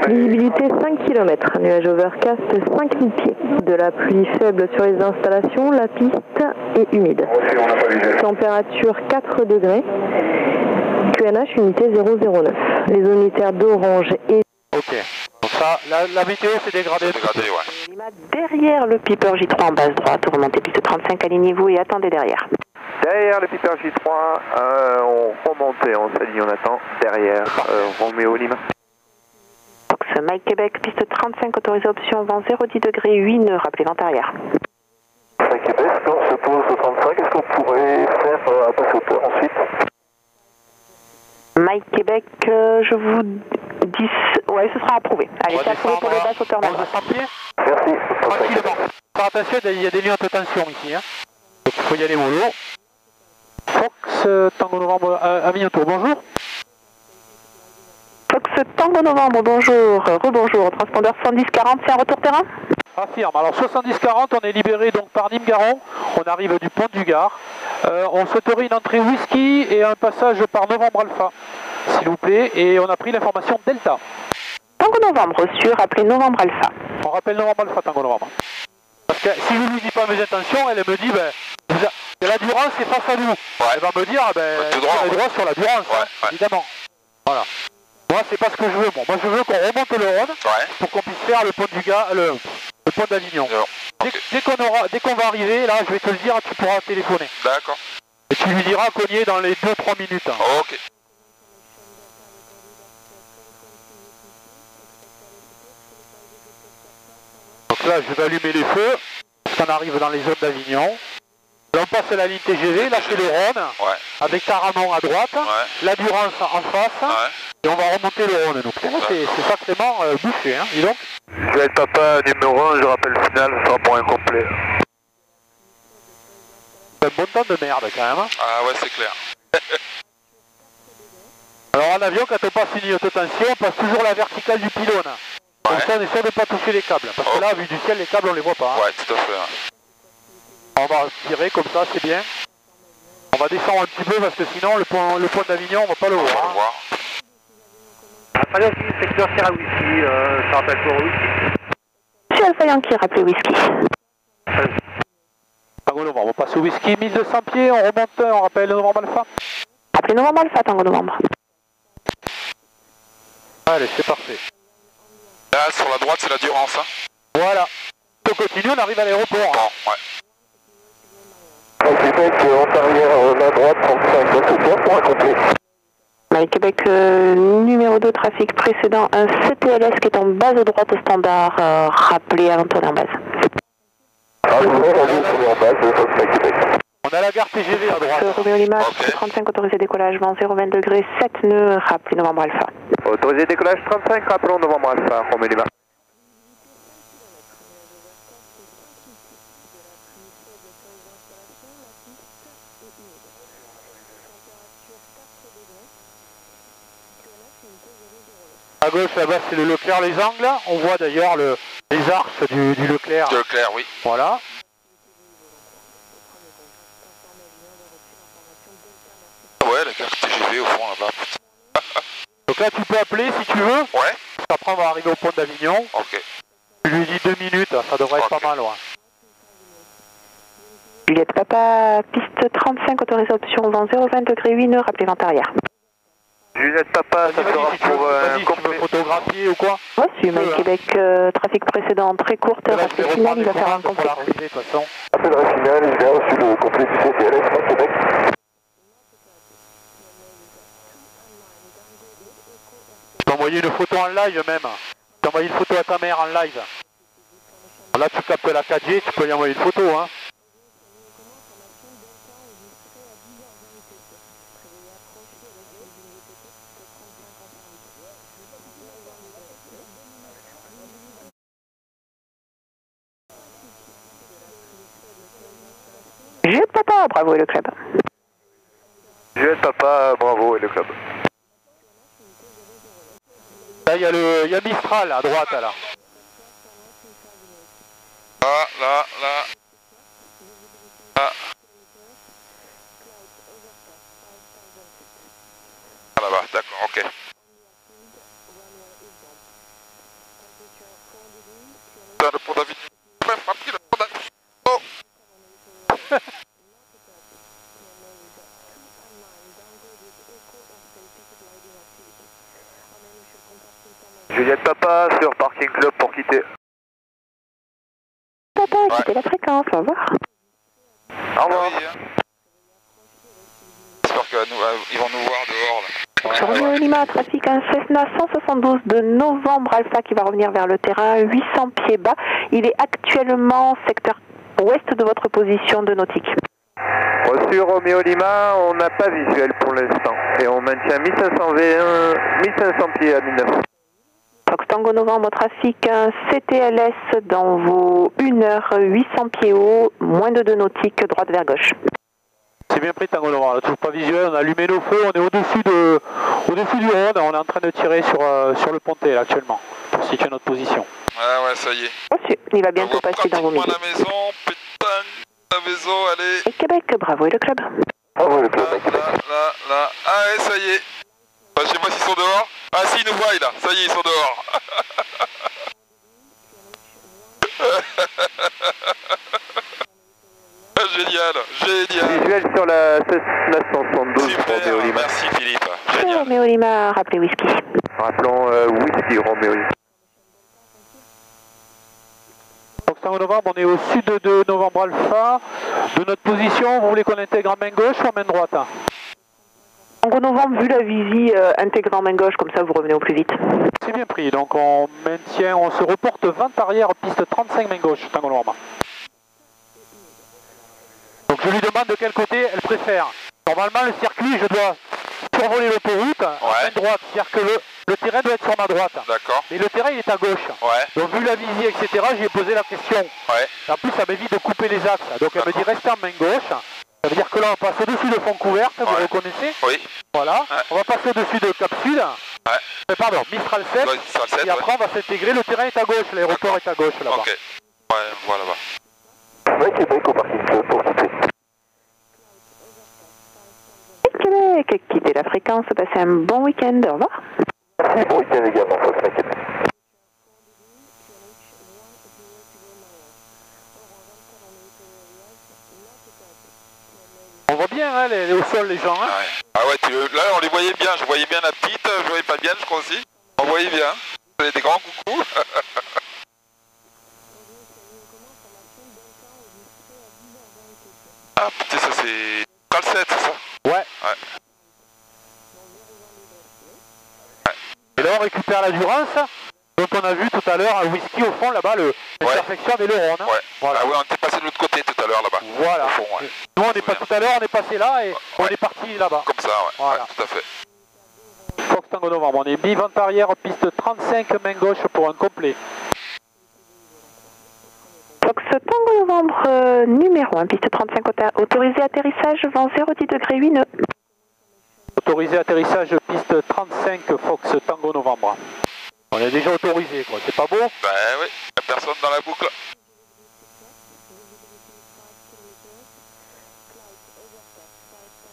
[SPEAKER 4] Visibilité 5 km, nuage overcast 5000 pieds. De la pluie faible sur les installations, la piste est humide. Température 4 degrés. QNH unité 009. Les zones unitaires d'orange et...
[SPEAKER 1] Ok, donc ça, la météo s'est dégradée.
[SPEAKER 5] Ouais.
[SPEAKER 2] Derrière le Piper J3 en base droite, remontez piste 35, alignez-vous et attendez derrière.
[SPEAKER 8] Derrière le Piper J3, on remontait, on s'aligne, on attend. Derrière, Roméo Lima.
[SPEAKER 2] Fox Mike Québec, piste 35, autorisée option vent 010 degrés 8 nœuds, rappelez vent arrière.
[SPEAKER 3] Mike Québec, on se pose au 35, est-ce qu'on pourrait faire un passe hauteur ensuite?
[SPEAKER 2] Mike Québec, je vous dis... Ouais, ce sera approuvé. Allez, c'est approuvé pour le bas hauteur maintenant.
[SPEAKER 3] Merci.
[SPEAKER 1] Tranquillement. Faire attention, il y a des lieux de tension ici. Hein. Donc il faut y aller mollo. Fox Tango Novembre Avignon Tour, bonjour.
[SPEAKER 2] Fox Tango Novembre, bonjour. Rebonjour. Transpondeur 7040, c'est un retour terrain?
[SPEAKER 1] Affirme. Alors 70-40, on est libéré donc par Nîmes-Garon. On arrive du pont du Gard. On souhaiterait une entrée whisky et un passage par Novembre Alpha, s'il vous plaît. Et on a pris l'information Delta.
[SPEAKER 2] Tango Novembre, reçu, rappelez Novembre Alpha.
[SPEAKER 1] On rappelle Novembre Alpha, Tango Novembre. Parce que si je ne lui dis pas mes intentions, elle me dit, la Durance est face à nous.
[SPEAKER 5] Ouais.
[SPEAKER 1] Elle va me dire,
[SPEAKER 5] tout droit,
[SPEAKER 1] droit sur la Durance,
[SPEAKER 5] ouais,
[SPEAKER 1] hein,
[SPEAKER 5] ouais.
[SPEAKER 1] évidemment. Voilà. Moi, c'est pas ce que je veux. Moi, je veux qu'on remonte le Rhône pour qu'on puisse faire le pont du Gard, le pont d'Avignon.
[SPEAKER 5] Okay.
[SPEAKER 1] Dès qu'on va arriver, là, je vais te le dire, tu pourras téléphoner.
[SPEAKER 5] D'accord.
[SPEAKER 1] Et tu lui diras qu'on y est dans les 2-3 minutes. Hein.
[SPEAKER 5] Ok.
[SPEAKER 1] Donc là, je vais allumer les feux, parce qu'on arrive dans les zones d'Avignon. Là, on passe la ligne TGV, là c'est le Rhône, avec Taramon à droite, la Durance en face, et on va remonter le Rhône. Donc là, c'est sacrément bouché, hein, dis donc.
[SPEAKER 3] Je vais être papa numéro 1, je rappelle le final, ce sera pour incomplet.
[SPEAKER 1] C'est un bon temps de merde quand même. Hein.
[SPEAKER 5] Ah ouais, c'est clair.
[SPEAKER 1] Alors en avion, quand on passe une ligne de tension, on passe toujours la verticale du pylône. Comme ça, on essaie de ne pas toucher les câbles, parce que là, vu du ciel, les câbles, on les voit pas. Hein.
[SPEAKER 5] Ouais, tout à fait. Ouais.
[SPEAKER 1] On va tirer comme ça, c'est bien. On va descendre un petit peu parce que sinon le pont d'Avignon, on va pas le voir.
[SPEAKER 5] On va le voir.
[SPEAKER 8] Allez, aussi, secteur Sierra Whisky, ça rappelle pour Whisky.
[SPEAKER 2] Monsieur Alpha Yankee, rappelez whisky.
[SPEAKER 1] Tango Novembre, on passe au whisky, 1200 pieds, on remonte, on rappelle Novembre Alpha.
[SPEAKER 2] Rappelez Novembre Alpha, Tango Novembre.
[SPEAKER 1] Allez, c'est parfait.
[SPEAKER 5] Là, sur la droite, c'est la Durance. Hein.
[SPEAKER 1] Voilà. On continue, on arrive à l'aéroport.
[SPEAKER 5] Bon, ouais.
[SPEAKER 3] Québec, en arrière, la droite, 35, donc c'est bien pour un complet.
[SPEAKER 2] Mali Québec, numéro 2, trafic précédent, un CTLS qui est en base droite standard, rappelé avant de tourner en base.
[SPEAKER 1] On a la gare TGV à droite.
[SPEAKER 2] Roméo Lima, 35, autorisé décollage, vent 020 degrés, 7 nœuds, rappelé Novembre Alpha.
[SPEAKER 8] Autorisé décollage 35, rappelons Novembre Alpha, Roméo Lima.
[SPEAKER 1] À gauche, là-bas, c'est le Leclerc Les Angles. On voit d'ailleurs les arches du Leclerc.
[SPEAKER 5] Du Leclerc, oui.
[SPEAKER 1] Voilà.
[SPEAKER 5] Ouais, la carte TGV au fond là-bas.
[SPEAKER 1] Donc là, tu peux appeler si tu veux.
[SPEAKER 5] Ouais.
[SPEAKER 1] Après, on va arriver au pont d'Avignon.
[SPEAKER 5] Ok.
[SPEAKER 1] Tu lui dis 2 minutes, ça devrait être pas mal, ouais.
[SPEAKER 2] Juliette Papa, piste 35, autorisé option vent 020 degrés, 8 nœuds, rappelé vent arrière.
[SPEAKER 8] Juliette Papa, ça sera pour
[SPEAKER 1] un complet photographier ou quoi?
[SPEAKER 2] Reçu, Mali Québec, trafic précédent très courte, rappel final, il va faire un complet.
[SPEAKER 1] De toute façon.
[SPEAKER 3] Appel final, j'ai reçu le complet du CTLS, Mali Québec.
[SPEAKER 1] Tu peux envoyer une photo en live même. Tu peux envoyer une photo à ta mère en live. Là, tu captes la 4G, tu peux lui envoyer une photo, hein.
[SPEAKER 2] Juliette Papa, bravo et le club.
[SPEAKER 8] Juliette Papa, bravo et le club.
[SPEAKER 1] Là, il y a Mistral à droite, là.
[SPEAKER 5] Là. Ah, là-bas, d'accord, ok. Dans le pont d'Avignon. Ouais, m'a pris le pont d'Avignon. Oh.
[SPEAKER 8] Juliette Papa sur Parking Club pour quitter.
[SPEAKER 2] Papa, quittez la fréquence, au revoir.
[SPEAKER 8] Au revoir.
[SPEAKER 5] Oui, hein. J'espère qu'ils vont nous voir dehors là.
[SPEAKER 2] Sur Roméo Lima, trafic un Cessna 172 de Novembre Alpha qui va revenir vers le terrain, 800 pieds bas. Il est actuellement secteur ouest de votre position de nautique.
[SPEAKER 8] Reçu Roméo Lima, on n'a pas visuel pour l'instant. Et on maintient 1500 V1, 1500 pieds à 1900.
[SPEAKER 2] Fox Tango Novembre, trafic un CTLS dans vos 1 heure, 800 pieds haut, moins de 2 nautiques, droite vers gauche.
[SPEAKER 1] C'est bien pris, Tango Noir, là, toujours pas visuel, on a allumé nos feux, on est au-dessus du Rhône, on est en train de tirer sur le pontet là, actuellement, pour situer notre position.
[SPEAKER 5] Ouais, ça y est.
[SPEAKER 2] Reçu, il va bientôt passer dans vos milieux.
[SPEAKER 5] la maison, putain, la maison, allez.
[SPEAKER 2] Et Québec, bravo et le club.
[SPEAKER 3] Bravo le club,
[SPEAKER 5] Là. Ah ouais, ça y est. Enfin, je sais pas s'ils sont dehors. Ah si, ils nous voient là, ça y est, ils sont dehors. Génial.
[SPEAKER 8] Visuel sur la Cessna 172 Roméo Lima.
[SPEAKER 5] Merci Philippe.
[SPEAKER 2] Génial. Roméo Lima, rappelez whisky.
[SPEAKER 8] Rappelons whisky Roméo Lima.
[SPEAKER 1] Donc Tango Novembre, on est au sud de Novembre Alpha. De notre position, vous voulez qu'on intègre en main gauche ou en main droite?
[SPEAKER 2] Tango Novembre, vu la visie, intégrant main gauche, comme ça vous revenez au plus vite.
[SPEAKER 1] C'est bien pris, donc on se reporte 20 arrière, piste 35 main gauche, Tango Novembre. Donc je lui demande de quel côté elle préfère. Normalement le circuit, je dois survoler l'autoroute en main droite, c'est-à-dire que le terrain doit être sur ma droite.
[SPEAKER 5] D'accord.
[SPEAKER 1] Mais le terrain il est à gauche.
[SPEAKER 5] Ouais.
[SPEAKER 1] Donc vu la visie, etc., j'ai posé la question.
[SPEAKER 5] Ouais.
[SPEAKER 1] En plus ça m'évite de couper les axes. Donc elle me dit restez en main gauche. Ça veut dire que là on passe au-dessus de fond couverte, vous reconnaissez?
[SPEAKER 5] Oui.
[SPEAKER 1] Voilà. On va passer au-dessus de Cap Sud. Pardon, Mistral 7.
[SPEAKER 5] Mistral 7,
[SPEAKER 1] et après on va s'intégrer, le terrain est à gauche, l'aéroport est à gauche là-bas.
[SPEAKER 5] Ok. Ouais, voilà là-bas.
[SPEAKER 3] Ouais, Québec au parking club pour quitter.
[SPEAKER 2] Québec, quittez la fréquence, passez un bon week-end, au revoir.
[SPEAKER 3] Merci, bon week-end également, Fox Québec.
[SPEAKER 1] On voit bien hein, au sol les gens. Hein.
[SPEAKER 5] Ah ouais, là on les voyait bien, je voyais bien la petite, je voyais pas bien, je crois aussi. On voyait bien, c'était des grands coucous. Ah putain, ça c'est Mistral 7, c'est ça?
[SPEAKER 1] Ouais. on récupère la Durance, dont on a vu tout à l'heure un whisky au fond là-bas, l'intersection des Leuron. Hein.
[SPEAKER 5] Ouais.
[SPEAKER 1] Voilà.
[SPEAKER 5] Ah oui, on était passé de l'autre côté tout à l'heure là-bas.
[SPEAKER 1] Voilà.
[SPEAKER 5] Au fond, ouais.
[SPEAKER 1] Nous on n'est pas tout à l'heure, on est passé là et on est parti là-bas.
[SPEAKER 5] Comme ça, ouais.
[SPEAKER 1] Voilà.
[SPEAKER 5] Ouais, tout à fait.
[SPEAKER 1] Fox Tango Novembre, on est mi-vente arrière, piste 35, main gauche pour un complet.
[SPEAKER 2] Fox Tango Novembre, numéro 1, piste 35, autorisé atterrissage, vent 010 degrés 8 nœuds.
[SPEAKER 1] Autorisé atterrissage, piste 35, Fox Tango Novembre. On est déjà autorisé, quoi, c'est pas beau?
[SPEAKER 5] Ben oui, y'a personne dans la boucle.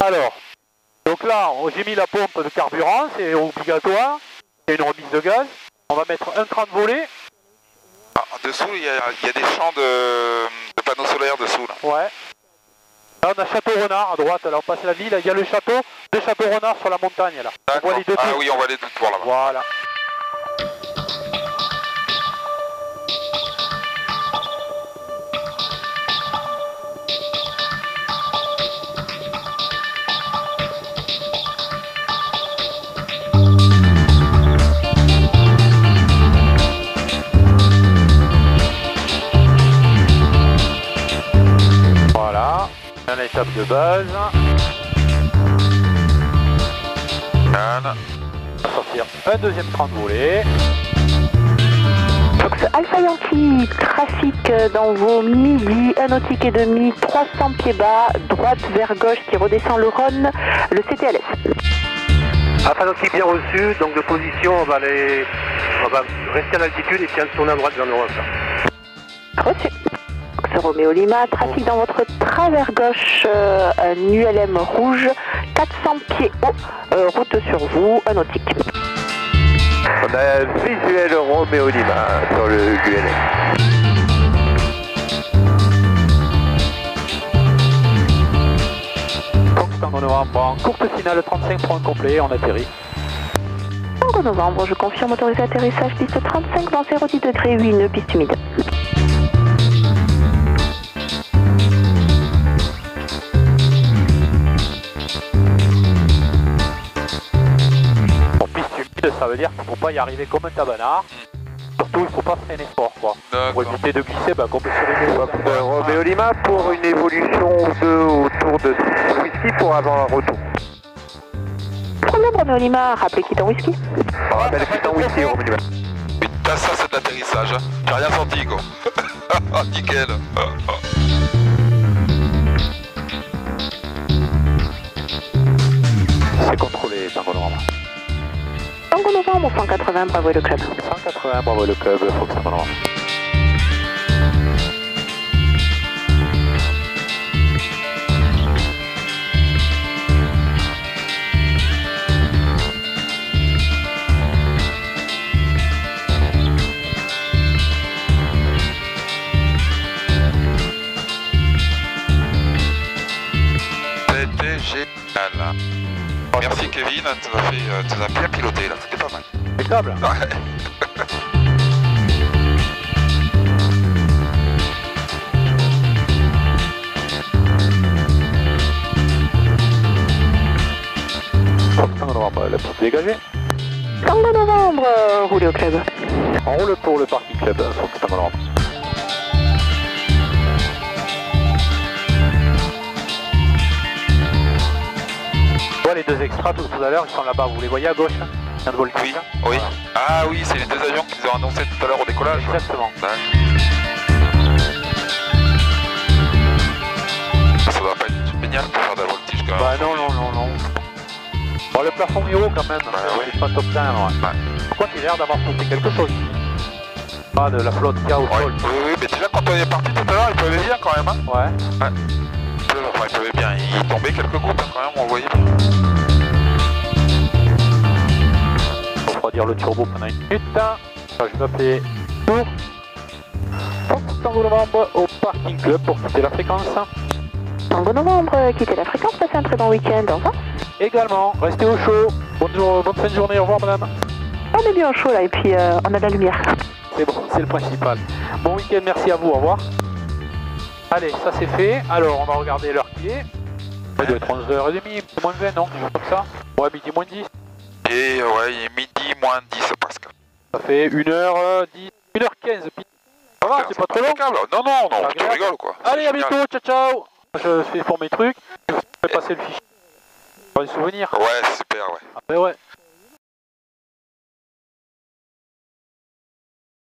[SPEAKER 1] Alors, donc là, j'ai mis la pompe de carburant, c'est obligatoire. Il y a une remise de gaz. On va mettre un cran de volée.
[SPEAKER 5] Ah, en dessous, il y a des champs de panneaux solaires dessous, là.
[SPEAKER 1] Ouais. Là, on a Château Renard à droite, là on passe la ville, il y a le château de Château Renard sur la montagne, là. On voit les deux tours.
[SPEAKER 5] Oui, on voit les deux tours là-bas.
[SPEAKER 1] Voilà. Voilà, à l'étape de base.
[SPEAKER 5] Voilà.
[SPEAKER 1] On va sortir un deuxième train de volée.
[SPEAKER 2] Fox Alpha Yankee, trafic dans vos midi, 1 nautique et demi, 300 pieds bas, droite vers gauche qui redescend le Rhône, le CTLS.
[SPEAKER 7] Alpha Yankee bien reçu, donc de position, on va rester à l'altitude et puis on tourner à droite vers l'Europe.
[SPEAKER 2] Reçu. Fox Romeo Lima, trafic dans votre travers gauche, un ULM rouge, 400 pieds haut, route sur vous, 1 nautique.
[SPEAKER 8] On a un visuel Romeo Lima sur le ULM.
[SPEAKER 1] Fox Tango Novembre, en courte finale 35 pour un complet, on atterrit.
[SPEAKER 2] Tango Novembre, je confirme autorisé atterrissage, piste 35, vent 010 degrés 8 nœuds, piste humide.
[SPEAKER 1] Pour piste humide, ça veut dire qu'il ne faut pas y arriver comme un tabanard. Surtout, il ne faut pas freiner fort, quoi. Pour éviter de glisser, comme sur une autre.
[SPEAKER 8] Romeo Lima pour une évolution autour de whisky pour avoir un retour.
[SPEAKER 2] Premier Romeo Lima, rappelez qui est en whisky.
[SPEAKER 8] On rappelle qui est en whisky, Romeo Lima.
[SPEAKER 5] Putain, ça c'est de l'atterrissage, hein. J'ai rien senti, quoi. Nickel.
[SPEAKER 1] C'est contrôlé, Tango Novembre.
[SPEAKER 2] Tango Novembre, 180, bravo et le club.
[SPEAKER 1] 180, bravo le club, Fox Tango Novembre.
[SPEAKER 5] C'était génial. Merci Kevin, tu nous as bien piloté là, c'était pas mal.
[SPEAKER 1] Impeccable.
[SPEAKER 5] Ouais.
[SPEAKER 1] Fox Tango Novembre, la piste dégagée.
[SPEAKER 2] Tango Novembre, roulez au club.
[SPEAKER 1] On roule pour le parking club, Fox Tango Novembre. Les deux extras tout à l'heure, ils sont là-bas, vous les voyez à gauche, hein, un de voltige.
[SPEAKER 5] Oui, oui.
[SPEAKER 1] Voilà.
[SPEAKER 5] Ah oui, c'est les deux avions qu'ils ont annoncé tout à l'heure au décollage.
[SPEAKER 1] Exactement.
[SPEAKER 5] Ça doit pas être génial pour faire de la voltige quand même.
[SPEAKER 1] Bah non. Bon, le plafond est haut quand même, c'est pas top 10. Ouais. Par contre, il a l'air d'avoir sauté quelque chose. Pas de la flotte qu'il y a au sol.
[SPEAKER 5] Oui, mais déjà quand on est parti tout à l'heure, il pleuvait bien quand même. Hein.
[SPEAKER 1] Ouais.
[SPEAKER 5] Enfin, il pleuvait bien, il tombait quelques gouttes hein, quand même, on voyait bien.
[SPEAKER 1] On va refroidir le turbo pendant une minute. Je vais m'appeler pour Fox Tango Novembre au parking club pour quitter la fréquence.
[SPEAKER 2] Tango Novembre, quittez la fréquence, passez un très bon week-end, au revoir.
[SPEAKER 1] Également, restez au chaud. Bonne fin de journée, au revoir madame.
[SPEAKER 2] On est bien au chaud là et puis on a de la lumière.
[SPEAKER 1] C'est bon, c'est le principal. Bon week-end, merci à vous, au revoir. Allez, ça c'est fait. Alors, on va regarder l'heure qui est. Il doit être 11h30, moins 20, non? Quelque chose comme ça. Ouais, midi moins 10.
[SPEAKER 5] Et ouais, il est midi moins 10 presque.
[SPEAKER 1] Ça fait 1h10, 1h15. Ça va, c'est pas trop long.
[SPEAKER 5] Non, non, non, tu rigoles quoi.
[SPEAKER 1] Allez, à bientôt, ciao, ciao. Je fais pour mes trucs, je vais passer le fichier. Pour les souvenirs.
[SPEAKER 5] Ouais, super, ouais.
[SPEAKER 1] Ah, ben ouais.